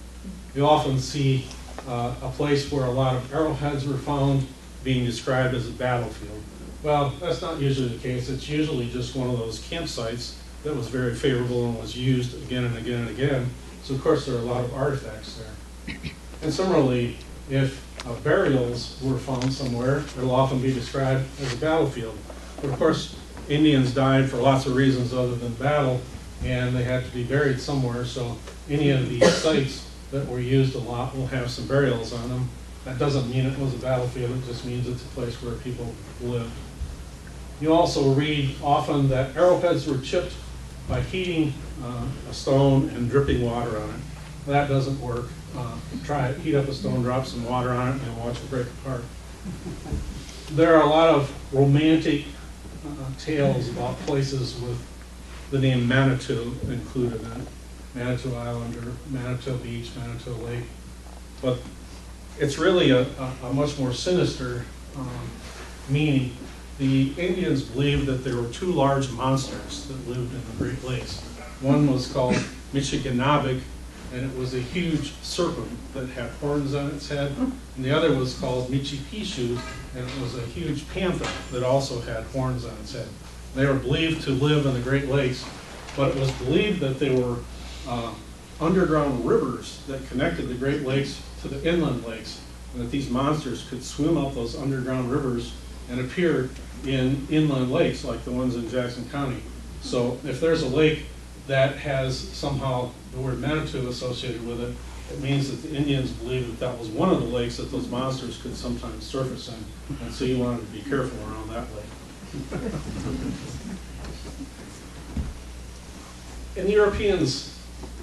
You often see a place where a lot of arrowheads were found being described as a battlefield. Well, that's not usually the case. It's usually just one of those campsites that was very favorable and was used again and again and again. So of course there are a lot of artifacts there. And similarly, if burials were found somewhere, it'll often be described as a battlefield. But of course, Indians died for lots of reasons other than battle, and they had to be buried somewhere, so any of these sites that were used a lot will have some burials on them. That doesn't mean it was a battlefield, it just means it's a place where people lived. You also read often that arrowheads were chipped by heating a stone and dripping water on it. That doesn't work. Try it, heat up a stone, drop some water on it, and watch it break apart. There are a lot of romantic tales about places with the name Manitou included in it. Manitou Island or Manitou Beach, Manitou Lake. But it's really a much more sinister meaning. The Indians believed that there were two large monsters that lived in the Great Lakes. One was called Michiganabig, and it was a huge serpent that had horns on its head. And the other was called Michipishu, and it was a huge panther that also had horns on its head. They were believed to live in the Great Lakes, but it was believed that they were underground rivers that connected the Great Lakes to the inland lakes, and that these monsters could swim up those underground rivers and appear in inland lakes like the ones in Jackson County. So if there's a lake that has somehow the word Manitou associated with it, it means that the Indians believed that that was one of the lakes that those monsters could sometimes surface in, and so you wanted to be careful around that lake. And the Europeans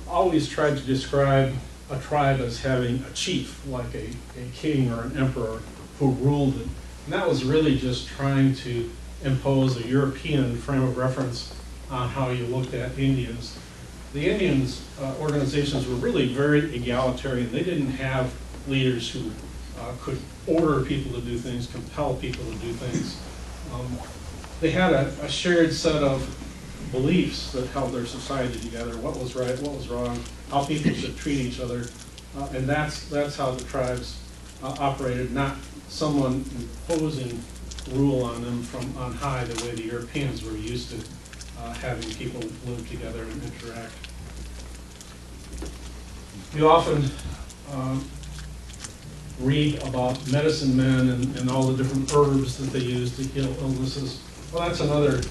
always tried to describe a tribe as having a chief, like a king or an emperor who ruled it. And that was really just trying to impose a European frame of reference on how you looked at Indians. The Indians organizations were really very egalitarian. They didn't have leaders who could order people to do things, compel people to do things. They had a shared set of beliefs that held their society together, what was right, what was wrong, how people should treat each other, and that's how the tribes operated, not someone imposing rule on them from on high the way the Europeans were used to having people live together and interact. You often read about medicine men and all the different herbs that they use to heal illnesses. Well, that's another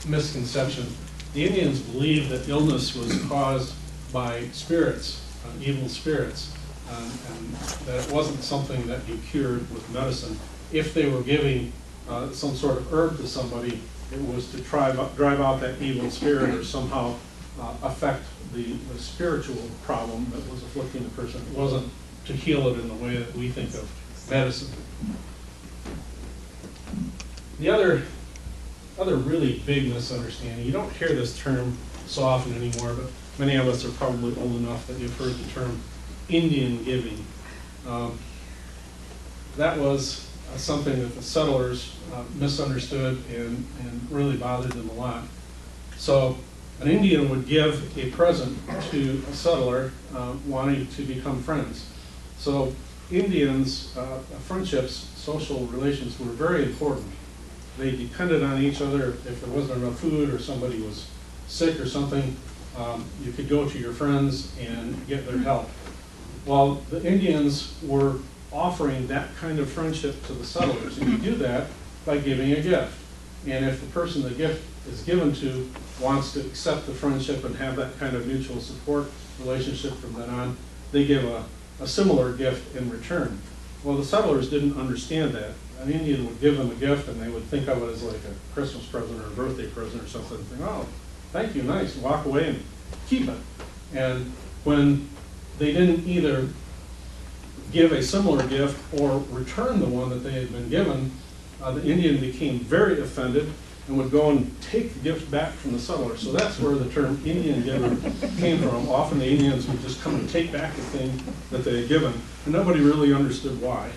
misconception. The Indians believed that illness was caused by spirits, evil spirits, and that it wasn't something that you cured with medicine. If they were giving some sort of herb to somebody, it was to drive out that evil spirit or somehow affect the spiritual problem that was afflicting the person. It wasn't to heal it in the way that we think of medicine. The other really big misunderstanding, you don't hear this term so often anymore, but many of us are probably old enough that you've heard the term Indian giving. That was something that the settlers misunderstood and really bothered them a lot. So an Indian would give a present to a settler wanting to become friends. So Indians, friendships, social relations were very important. They depended on each other. If there wasn't enough food or somebody was sick or something, you could go to your friends and get their help. Well, the Indians were offering that kind of friendship to the settlers, and you do that by giving a gift. And if the person the gift is given to wants to accept the friendship and have that kind of mutual support relationship from then on, they give a similar gift in return. Well, the settlers didn't understand that. An Indian would give them a gift and they would think of it as like a Christmas present or a birthday present or something, and think, oh, thank you, nice, walk away and keep it. And when they didn't either give a similar gift or return the one that they had been given, the Indian became very offended and would go and take the gift back from the settler. So that's where the term Indian giver came from. Often the Indians would just come and take back the thing that they had given, and nobody really understood why.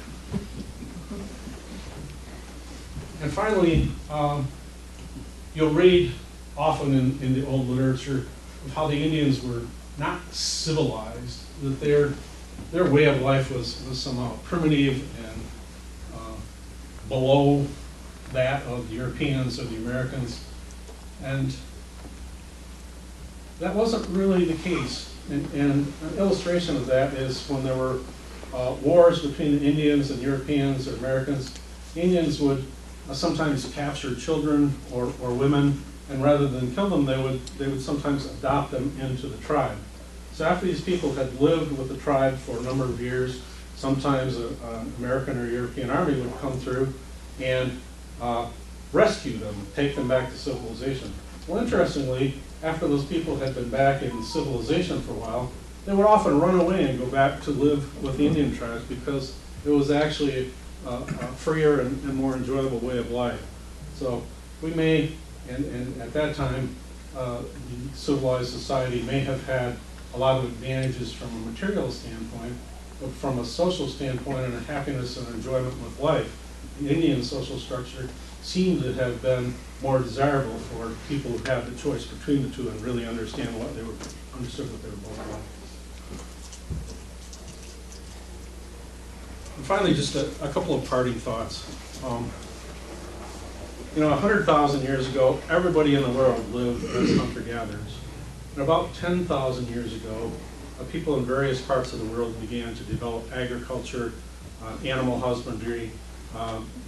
And finally, you'll read often in the old literature of how the Indians were not civilized, that their way of life was somehow primitive and below that of the Europeans or the Americans. And that wasn't really the case. And an illustration of that is when there were wars between the Indians and Europeans or Americans, Indians would sometimes capture children or women, and rather than kill them, they would sometimes adopt them into the tribe. So after these people had lived with the tribe for a number of years, sometimes an American or European army would come through and rescue them, take them back to civilization. Well, interestingly, after those people had been back in civilization for a while, they would often run away and go back to live with the Indian tribes because it was actually a freer and more enjoyable way of life. So we may, and at that time, the civilized society may have had a lot of advantages from a material standpoint, but from a social standpoint and a happiness and enjoyment with life, the Indian social structure seemed to have been more desirable for people who had the choice between the two and really understood what they were both like. And finally, just a couple of parting thoughts. 100,000 years ago, everybody in the world lived as hunter-gatherers. And about 10,000 years ago, people in various parts of the world began to develop agriculture, animal husbandry,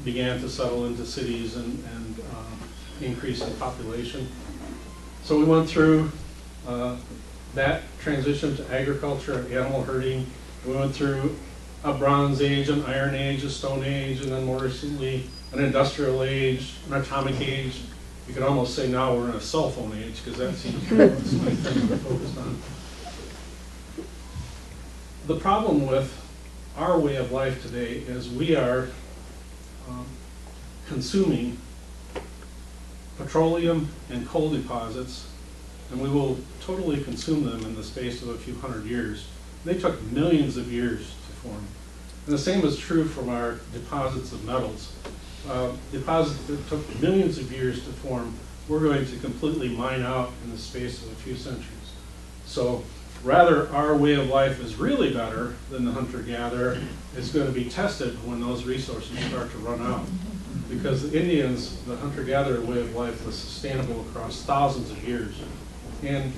began to settle into cities and increase in population. So we went through that transition to agriculture and animal herding. We went through a Bronze Age, an Iron Age, a Stone Age, and then more recently an Industrial Age, an Atomic Age. You could almost say now we're in a cell phone age because that seems to be what so many things we're focused on. The problem with our way of life today is we are consuming petroleum and coal deposits, and we will totally consume them in the space of a few hundred years. They took millions of years to form. And the same is true from our deposits of metals. Deposits that took millions of years to form, we're going to completely mine out in the space of a few centuries. So rather, our way of life is really better than the hunter-gatherer. It's going to be tested when those resources start to run out. Because the Indians, the hunter-gatherer way of life was sustainable across thousands of years. And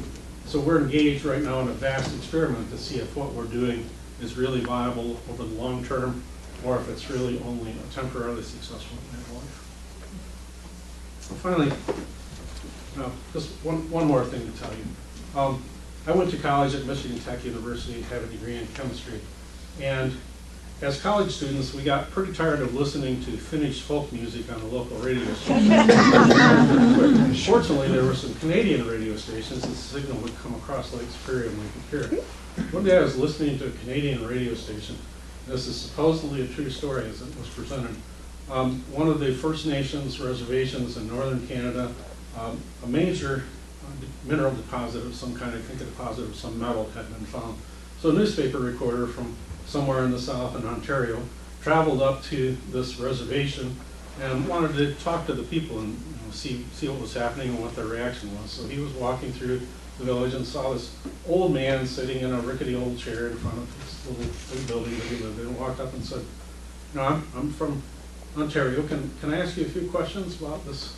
so we're engaged right now in a vast experiment to see if what we're doing is really viable over the long term, or if it's really only a temporarily successful way of life. And finally, just one more thing to tell you. I went to college at Michigan Tech University, had a degree in chemistry, and as college students, we got pretty tired of listening to Finnish folk music on the local radio station. Fortunately, there were some Canadian radio stations, and the signal would come across Lake Superior and we could hear it. One day I was listening to a Canadian radio station. This is supposedly a true story as it was presented. One of the First Nations reservations in northern Canada, a major mineral deposit of some kind, I think a deposit of some metal, had been found. So a newspaper reporter from somewhere in the south in Ontario traveled up to this reservation and wanted to talk to the people and see what was happening and what their reaction was. So he was walking through the village and saw this old man sitting in a rickety old chair in front of this little building that he lived in, and walked up and said, I'm from Ontario. Can I ask you a few questions about this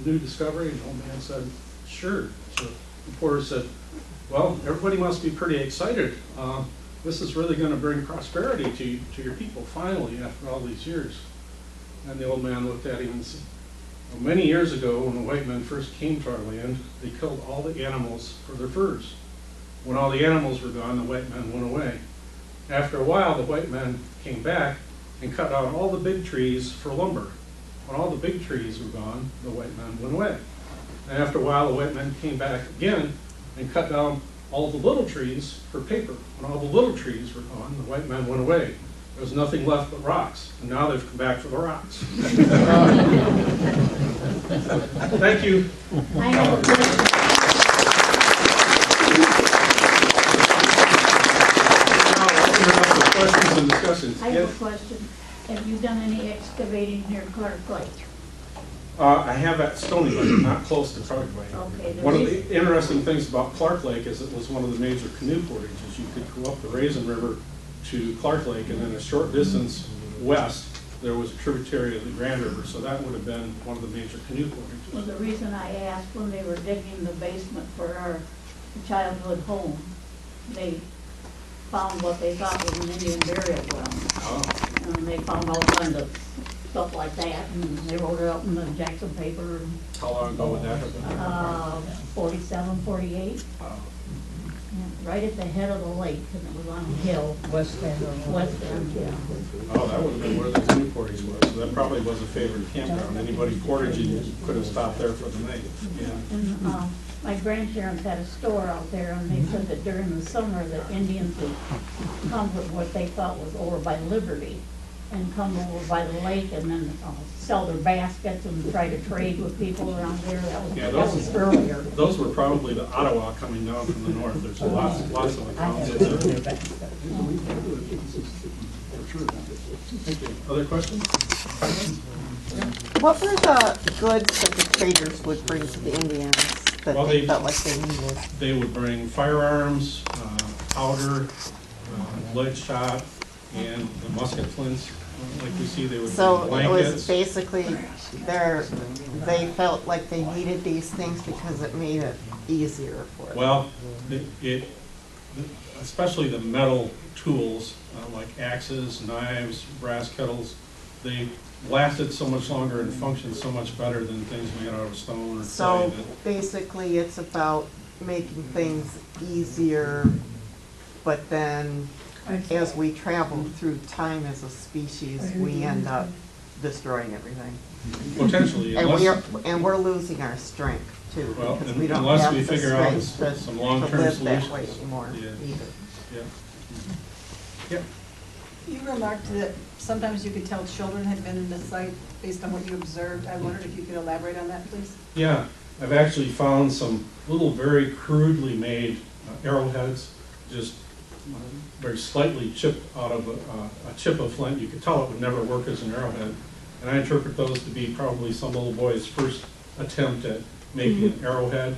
new discovery? And the old man said, sure. So the reporter said, well, everybody must be pretty excited. This is really going to bring prosperity to your people, finally, after all these years. And the old man looked at him and said, well, many years ago, when the white men first came to our land, they killed all the animals for their furs. When all the animals were gone, the white men went away. After a while, the white men came back and cut down all the big trees for lumber. When all the big trees were gone, the white men went away. And after a while, the white men came back again and cut down all the little trees for paper. When all the little trees were gone, the white men went away. There was nothing left but rocks. And now they've come back for the rocks. Thank you. I have a question. Now, I'll open it up for questions and discussions. I have a question. Have you done any excavating near Clark Lake? I have at Stony Lake, not close to Clark Lake. Okay, One of the interesting things about Clark Lake is it was one of the major canoe portages. You could go up the Raisin River to Clark Lake, and then a short distance west, there was a tributary of the Grand River, so that would have been one of the major canoe portages. Well, the reason I asked, when they were digging the basement for our childhood home, they found what they thought was an Indian burial ground. Oh. And they found all kinds of stuff like that, and they wrote it out in the Jackson paper. How long ago would that have been? 47, 48. Yeah, right at the head of the lake, and it was on a hill. West End. West End, yeah. Oh, that would have been where the canoe portage was, so that probably was a favorite campground. Anybody Portage, you could have stopped there for the night. Yeah. And my grandparents had a store out there, and they said that during the summer, the Indians would come with what they thought was over by Liberty, and come over by the lake, and then sell their baskets and try to trade with people around there. Yeah, That was earlier. Those were probably the Ottawa coming down from the north. There's lots of accounts of that. Other questions? What were the goods that the traders would bring to the Indians that Well, they felt like they needed? They would bring firearms, powder, lead shot, and the musket flints. Like we see, they would So bring it was blankets. basically they felt like they needed these things because it made it easier for them. Well, especially the metal tools, like axes, knives, brass kettles, they lasted so much longer and functioned so much better than things made out of stone or So clay. basically it's about making things easier, but then as we travel through time as a species, we end up destroying everything. Potentially, And we're losing our strength too, Well, because we don't unless have we the figure out strength some to long-term live that way solutions. anymore Yeah. either. yeah. Yeah. You remarked that sometimes you could tell children had been in the site based on what you observed. I wondered if you could elaborate on that, please? Yeah, I've actually found some little very crudely made arrowheads, just very slightly chipped out of a chip of flint. You could tell it would never work as an arrowhead. And I interpret those to be probably some little boy's first attempt at making an arrowhead.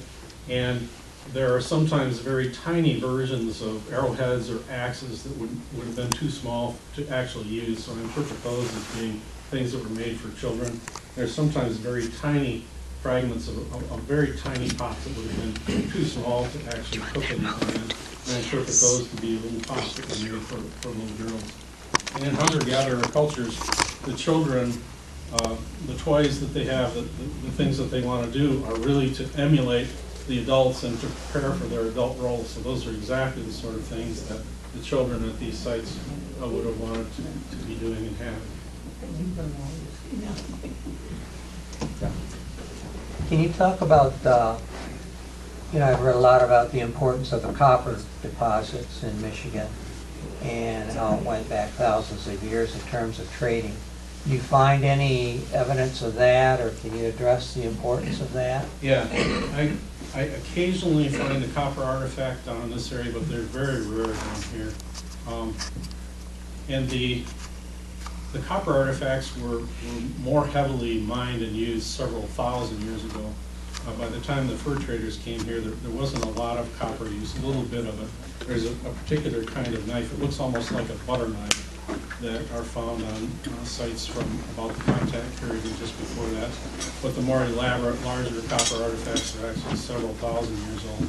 And there are sometimes very tiny versions of arrowheads or axes that would have been too small to actually use. So I interpret those as being things that were made for children. There's sometimes very tiny fragments of very tiny pots that would have been too small to actually cook in. And I interpret those to be little pots that were made for little girls. And in hunter-gatherer cultures, the children, the toys that they have, the things that they want to do are really to emulate the adults and to prepare for their adult roles. So those are exactly the sort of things that the children at these sites would have wanted to be doing and having. Can you talk about, I've read a lot about the importance of the copper deposits in Michigan and how it went back thousands of years in terms of trading. Do you find any evidence of that, or can you address the importance of that? Yeah, I occasionally find a copper artifact down in this area, but they're very rare down here. And the copper artifacts were more heavily mined and used several thousand years ago. By the time the fur traders came here, there wasn't a lot of copper use, a little bit of it. There's a particular kind of knife, it looks almost like a butter knife, that are found on sites from about the contact period and just before that. But the more elaborate, larger copper artifacts are actually several thousand years old.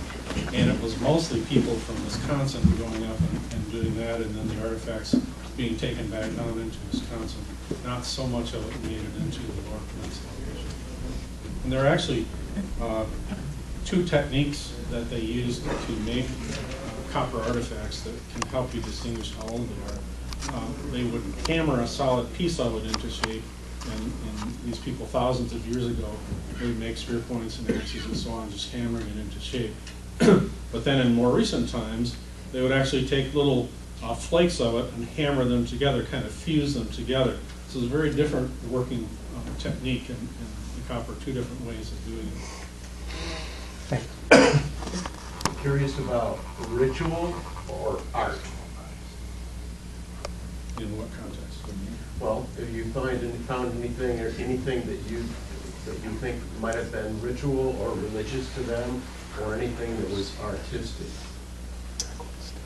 And it was mostly people from Wisconsin going up and doing that, and then the artifacts being taken back down into Wisconsin. Not so much of it made it into the Lower Peninsula region. And there are actually two techniques that they used to make copper artifacts that can help you distinguish how old they are. They would hammer a solid piece of it into shape, and these people thousands of years ago, they would make spear points and axes and so on, just hammering it into shape. But then in more recent times, they would actually take little flakes of it and hammer them together, kind of fuse them together. So it's a very different working technique, and the copper, two different ways of doing it. Curious about ritual or art? In what context? Well, have you found anything or anything that you think might have been ritual or religious to them, or anything that was artistic?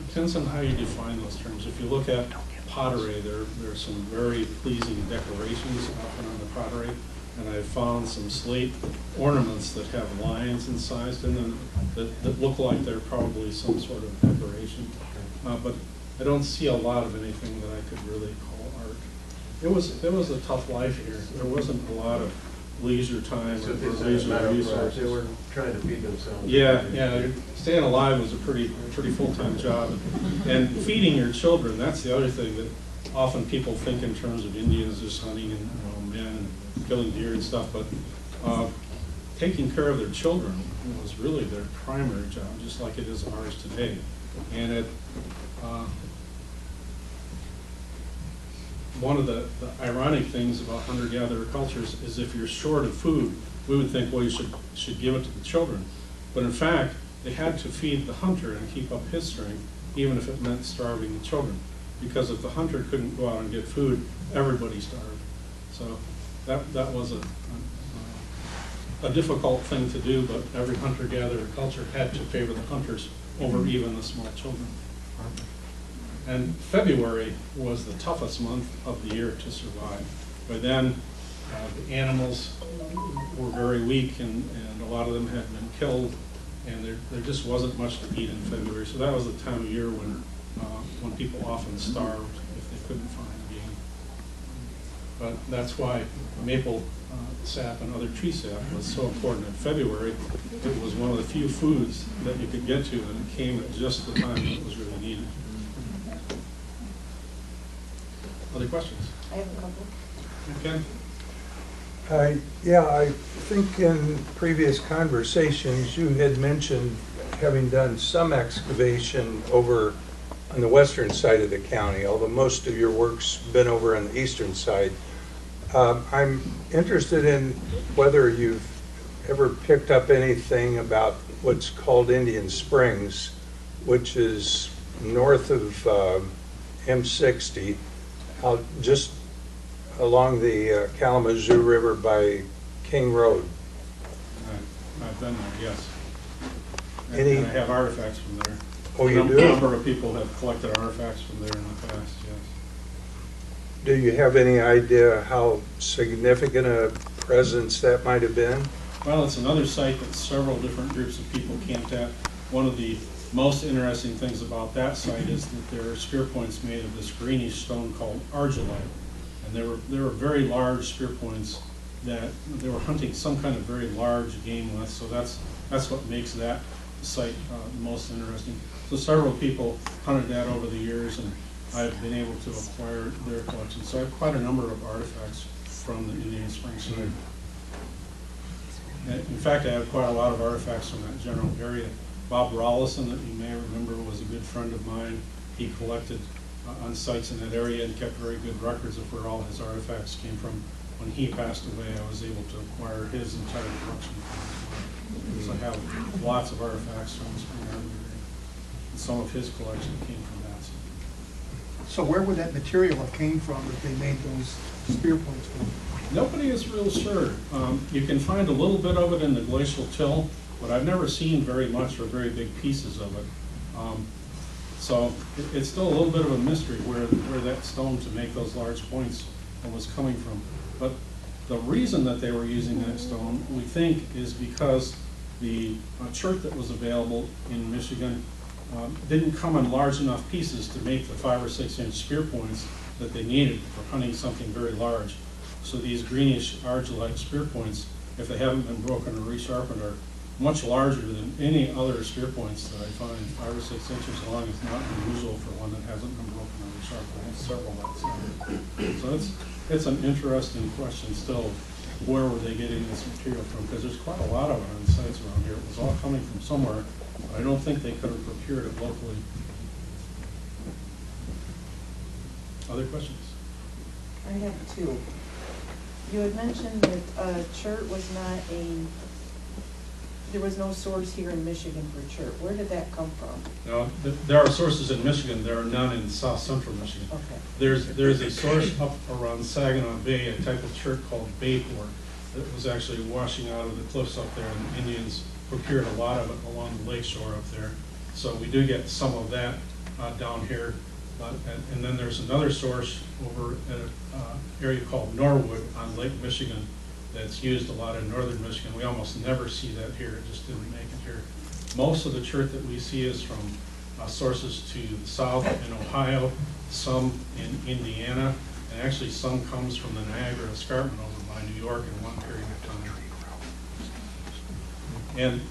Depends on how you define those terms. If you look at pottery, there are some very pleasing decorations often on the pottery, and I've found some slate ornaments that have lions incised in them that look like they're probably some sort of decoration. But I don't see a lot of anything that I could really call art. It was a tough life here. There wasn't a lot of leisure time So or this is a leisure matter of resources. they were trying to feed themselves. Yeah, staying alive was a pretty full-time job. And feeding your children, that's the other thing, that often people think in terms of Indians just hunting and, men and killing deer and stuff, but taking care of their children was really their primary job, just like it is ours today. And it, one of the ironic things about hunter-gatherer cultures is if you're short of food, we would think, well, you should give it to the children. But in fact, they had to feed the hunter and keep up his strength, even if it meant starving the children. Because if the hunter couldn't go out and get food, everybody starved. So that was a difficult thing to do, but every hunter-gatherer culture had to favor the hunters over even the small children. And February was the toughest month of the year to survive. By then, the animals were very weak, and a lot of them had been killed, and there just wasn't much to eat in February. So that was the time of year when people often starved if they couldn't find game. But that's why maple sap and other tree sap was so important in February. It was one of the few foods that you could get to, and it came at just the time that it was really needed. Other questions? I have a couple. Ken? Yeah, I think in previous conversations, you had mentioned having done some excavation over on the western side of the county, although most of your work's been over on the eastern side. I'm interested in whether you've ever picked up anything about what's called Indian Springs, which is north of M60, out just along the Kalamazoo River by King Road. I've been there, yes. And Any- I have artifacts from there. Oh, you A do? number of people have collected artifacts from there in the past, yes. Do you have any idea how significant a presence that might have been? Well, it's another site that several different groups of people camped at. One of the most interesting things about that site is that there are spear points made of this greenish stone called argillite. And there were very large spear points that they were hunting some kind of very large game with, so that's what makes that site most interesting. So several people hunted that over the years, and I've been able to acquire their collection. So I have quite a number of artifacts from the Indian Springs site. And in fact, I have quite a lot of artifacts from that general area. Bob Rollison, that you may remember, was a good friend of mine. He collected on sites in that area and kept very good records of where all his artifacts came from. When he passed away, I was able to acquire his entire collection. So I have lots of artifacts from the Spring Army area. And some of his collection came from that. So where would that material have came from that they made those spear points from? Nobody is real sure. You can find a little bit of it in the glacial till, but I've never seen very much or very big pieces of it. So it's still a little bit of a mystery where that stone to make those large points was coming from. But the reason that they were using that stone, we think, is because the chert that was available in Michigan didn't come in large enough pieces to make the 5 or 6 inch spear points that they needed for hunting something very large. So these greenish argillite spear points, if they haven't been broken or resharpened, are much larger than any other spear points that I find. 5 or 6 inches long is not unusual for one that hasn't been broken or resharpened. I have several that size. So it's an interesting question still. Where were they getting this material from? Because there's quite a lot of it on sites around here. It was all coming from somewhere, but I don't think they could have procured it locally. Other questions? I have two. You had mentioned that chert was not there was no source here in Michigan for chert. Where did that come from? No, there are sources in Michigan. There are none in south central Michigan. Okay. There's a source up around Saginaw Bay, a type of chert called bayport, that was actually washing out of the cliffs up there, and the Indians procured a lot of it along the lakeshore up there. So we do get some of that down here. And then there's another source over at an area called Norwood on Lake Michigan that's used a lot in northern Michigan. We almost never see that here. It just didn't make it here. Most of the chert that we see is from sources to the south in Ohio, some in Indiana, and actually some comes from the Niagara Escarpment over by New York in one period of time. And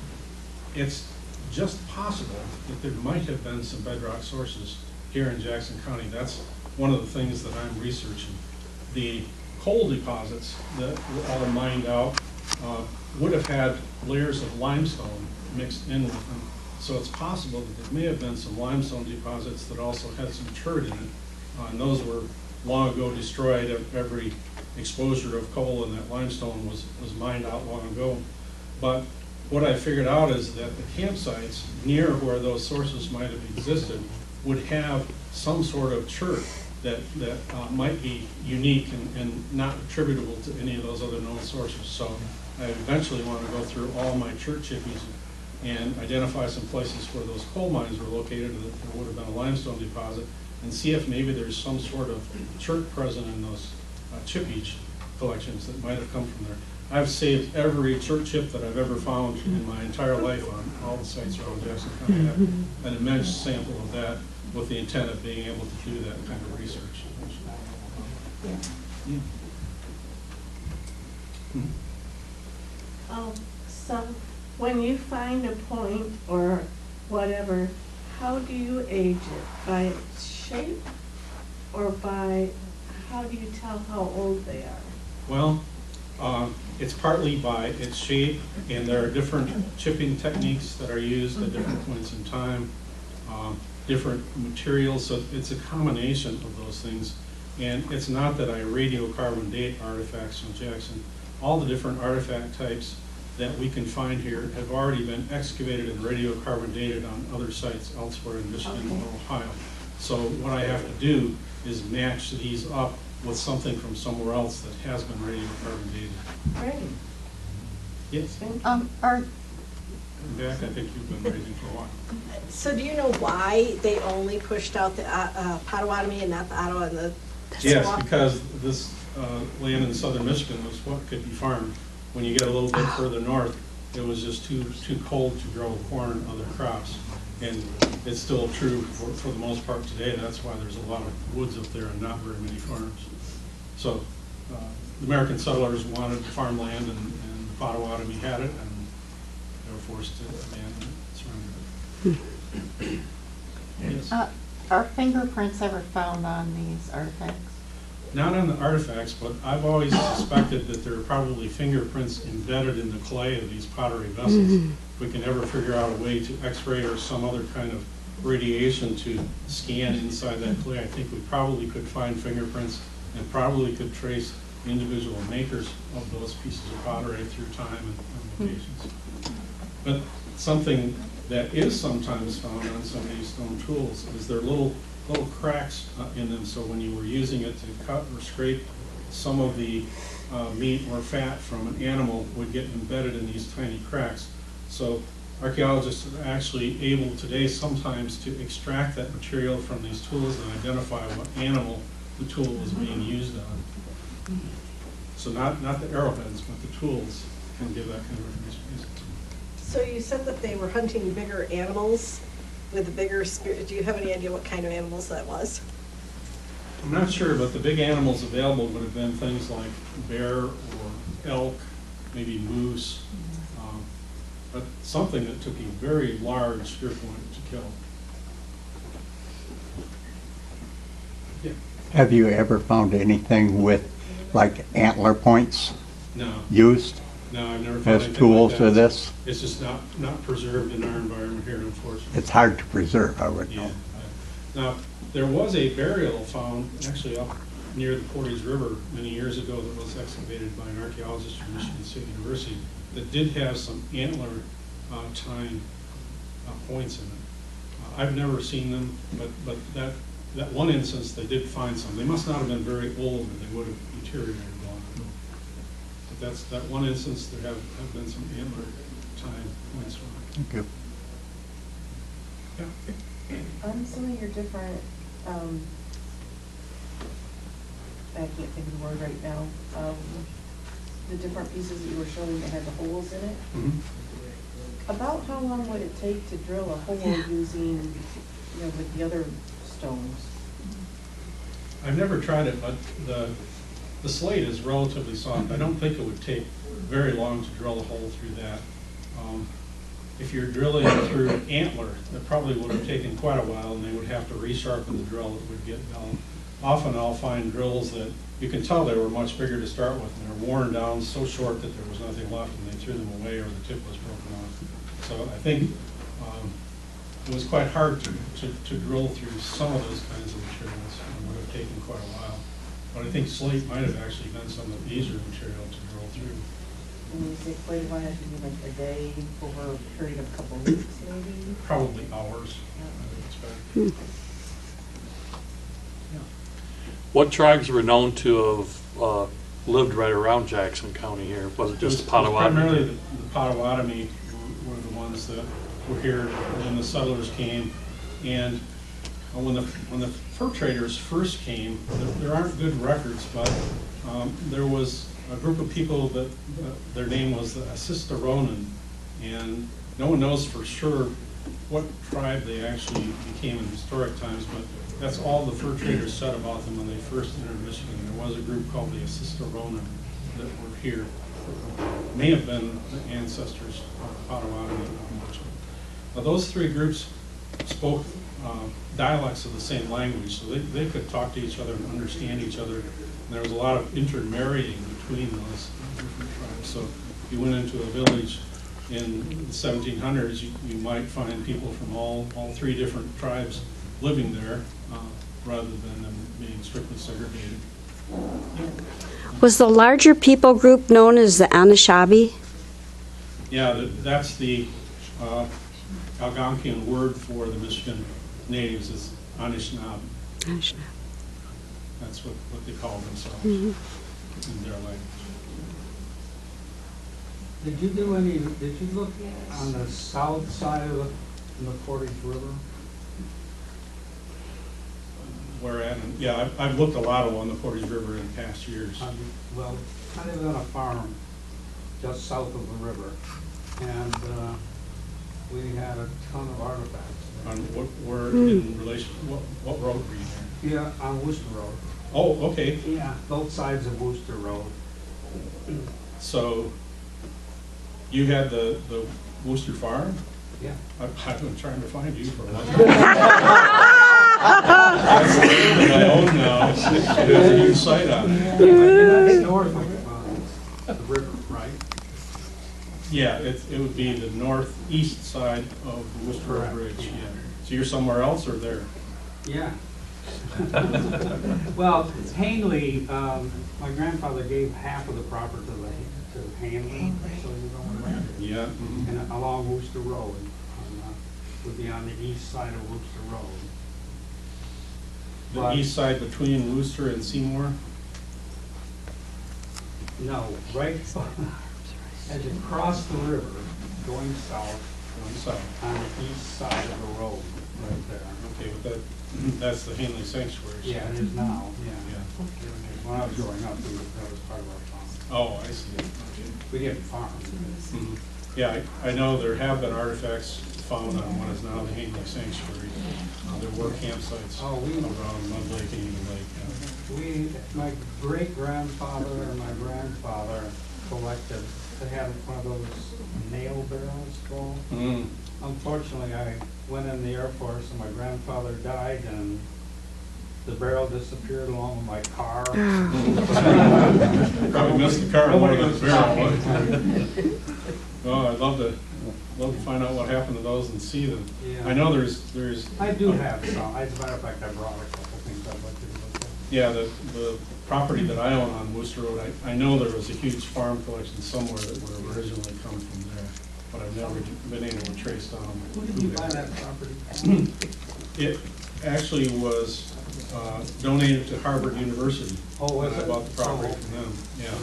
it's just possible that there might have been some bedrock sources here in Jackson County. That's one of the things that I'm researching. The coal deposits that were all mined out would have had layers of limestone mixed in with them. So it's possible that there may have been some limestone deposits that also had some chert in it. And those were long ago destroyed. Every exposure of coal and that limestone was mined out long ago. But what I figured out is that the campsites near where those sources might have existed would have some sort of chert that might be unique and not attributable to any of those other known sources. So I eventually want to go through all my chert chippies and identify some places where those coal mines were located that there would have been a limestone deposit, and see if maybe there's some sort of chert present in those chippage collections that might have come from there. I've saved every chert chip that I've ever found in my entire life on all the sites around Jackson County. I have an immense sample of that with the intent of being able to do that kind of research. Yeah. So when you find a point or whatever, how do you age it? By its shape, or by, how do you tell how old they are? Well, it's partly by its shape, and there are different chipping techniques that are used at different points in time, different materials, so it's a combination of those things. And it's not that I radiocarbon date artifacts from Jackson. All the different artifact types that we can find here have already been excavated and radiocarbon dated on other sites elsewhere in Michigan or Ohio. So what I have to do is match these up with something from somewhere else that has been radiocarbon dated. Great. Yes? Back, I think you've been raising for a while. So do you know why they only pushed out the Potawatomi and not the Ottawa and the Yes, Squaw? because this land in southern Michigan was what could be farmed. When you get a little bit further north, it was just too cold to grow corn and other crops. And it's still true for the most part today. That's why there's a lot of woods up there and not very many farms. So the American settlers wanted farmland, and the Potawatomi had it, and they were forced to abandon it, surrender it. Yes. Are fingerprints ever found on these artifacts? Not on the artifacts, but I've always suspected that there are probably fingerprints embedded in the clay of these pottery vessels. If we can ever figure out a way to x-ray or some other kind of radiation to scan inside that clay, I think we probably could find fingerprints and probably could trace the individual makers of those pieces of pottery through time and locations. But something that is sometimes found on some of these stone tools is there are little cracks in them, so when you were using it to cut or scrape, some of the meat or fat from an animal would get embedded in these tiny cracks. So archaeologists are actually able today sometimes to extract that material from these tools and identify what animal the tool was being used on. So not the arrowheads, but the tools can give that kind of information. So you said that they were hunting bigger animals with the bigger spear. Do you have any idea what kind of animals that was? I'm not sure, but the big animals available would have been things like bear or elk, maybe moose, but something that took a very large spear point to kill. Yeah. Have you ever found anything with like antler points No. used No, I've never found as anything tools like to that. this? It's just not preserved in our environment here, unfortunately. It's hard to preserve, I would Yeah. know. Now, there was a burial found actually up near the Portage River many years ago that was excavated by an archaeologist from Michigan State University that did have some antler tine points in it. I've never seen them, but that one instance they did find some. They must not have been very old, or they would have deteriorated long ago. But that's that one instance. There have been some antler tine points from it. Thank you. Yeah. On some of your different, I can't think of the word right now, the different pieces that you were showing that had the holes in it. Mm-hmm. About how long would it take to drill a hole using, with the other stones? I've never tried it, but the slate is relatively soft. I don't think it would take very long to drill a hole through that. If you're drilling through antler, that probably would have taken quite a while, and they would have to resharpen the drill. It would get dull. often I'll find drills that you can tell they were much bigger to start with, and they're worn down so short that there was nothing left, and they threw them away or the tip was broken off. So I think it was quite hard to drill through some of those kinds of materials. It would have taken quite a while. But I think slate might have actually been some of the easier material to drill through. When you say quite a while, you mean like a day, over a period of a couple of weeks maybe? Probably hours, I would expect. What tribes were known to have lived right around Jackson County here? Was it just the Potawatomi? Primarily the Potawatomi were the ones that were here when the settlers came. And when the fur traders first came, there aren't good records, but there was a group of people that their name was the Asistaronan, and no one knows for sure what tribe they actually became in historic times, but that's all the fur traders said about them when they first entered Michigan. There was a group called the Asistaronan that were here. May have been the ancestors of Potawatomi. Now, those three groups spoke dialects of the same language, so they could talk to each other and understand each other. And there was a lot of intermarrying between those different tribes. So if you went into a village in the 1700s, you might find people from all three different tribes living there, rather than them being strictly segregated. Was the larger people group known as the Anishinaabe? Yeah, that's the Algonquian word for the Michigan natives is Anishinaabe. Anishinaabe. That's what they call themselves in their language. Did you look on the south side of the Portage River? Where at? Yeah, I've looked a lot along the Portage River in past years. Well, kind of on a farm just south of the river, and we had a ton of artifacts. On where in relation, what road were you there? Yeah, on Worcester Road. Oh, okay. Yeah, both sides of Worcester Road. So you had the Worcester farm? Yeah. I've been trying to find you for a long time. That's the land that I own now. It has a huge site on it. And that's north of the river, right? Yeah, it would be the northeast side of the Worcester Road Bridge, yeah. So you're somewhere else or there? Yeah. Well, Hanley, my grandfather gave half of the property to Hanley, so you know where that is. Yeah. And along Worcester Road, would be on the east side of Worcester Road. The But- east side between Worcester and Seymour? No, right as you cross the river, going south, on the east side of the road, right there. Okay, but that's the Hanley Sanctuary. so- Yeah, it is now, yeah. Yeah. When I was growing up, that was part of our farm. Oh, I see. Okay. We didn't farm. Mhm. Yeah, I know there have been artifacts found on what is now the Hanley Sanctuary. There were campsites around Mud Lake and Eagle Lake. My great-grandfather and my grandfather collected, they had one of those nail barrels full. Mm. Unfortunately, I went in the Air Force and my grandfather died and the barrel disappeared along with my car. Probably missed the car more than the barrel. Oh, I'd love to find out what happened to those and see them. Yeah. I know there's. I do have some. As a matter of fact, I brought a couple things I'd like to look at. Yeah, the property that I own on Worcester Road, I know there was a huge farm collection somewhere that would have originally come from there, but I've never been able to trace down. Who did you buy that property? It actually was donated to Harvard University. Oh, was when I it? bought the property Oh. from them, yeah.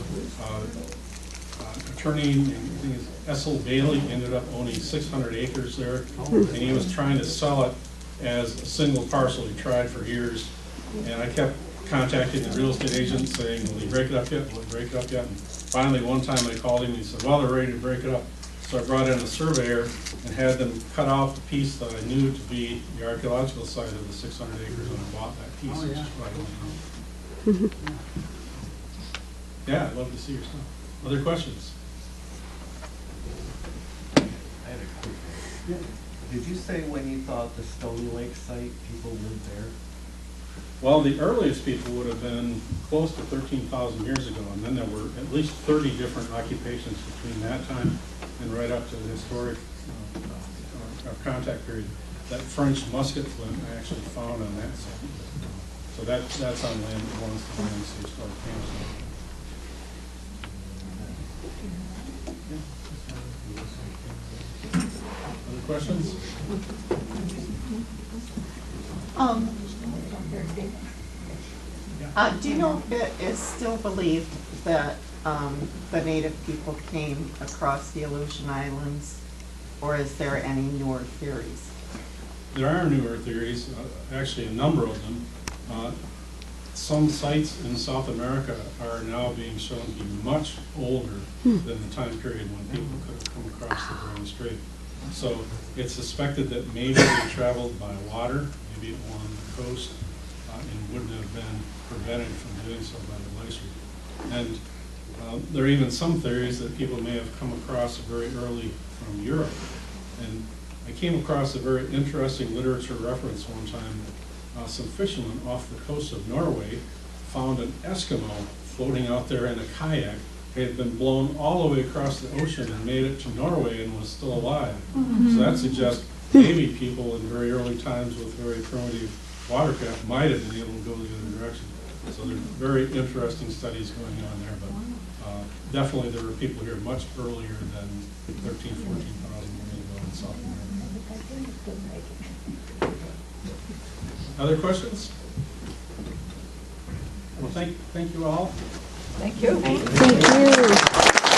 Attorney, I think it's Essel Bailey, ended up owning 600 acres there, and he was trying to sell it as a single parcel. He tried for years, and I kept contacting the real estate agent saying, will he break it up yet? Will he break it up yet? And finally, one time I called him, and he said, well, they're ready to break it up. So I brought in a surveyor and had them cut off the piece that I knew to be the archaeological site of the 600 acres, and I bought that piece. Oh, yeah. Which is right on now. Yeah, I'd love to see your stuff. Other questions? I had a quick one. Did you say when you thought the Stony Lake site, people lived there? Well, the earliest people would have been close to 13,000 years ago, and then there were at least 30 different occupations between that time and right up to the historic contact period. That French musket flint I actually found on that site. So that's on land, one of the land historic campus. Other questions? Do you know if it is still believed that the native people came across the Aleutian Islands, or is there any newer theories? There are newer theories, actually a number of them. Some sites in South America are now being shown to be much older than the time period when people could have come across the Bering Strait. So it's suspected that maybe they traveled by water, maybe along the coast, and wouldn't have been prevented from doing so by the glacier. And there are even some theories that people may have come across very early from Europe. And I came across a very interesting literature reference one time. Some fishermen off the coast of Norway found an Eskimo floating out there in a kayak. He had been blown all the way across the ocean and made it to Norway and was still alive. So that suggests maybe people in very early times with very primitive watercraft might have been able to go the other direction. So there's very interesting studies going on there, but definitely there were people here much earlier than 13,000, 14,000 years ago in South America. Other questions? Well, thank you all. Thank you. Thank you.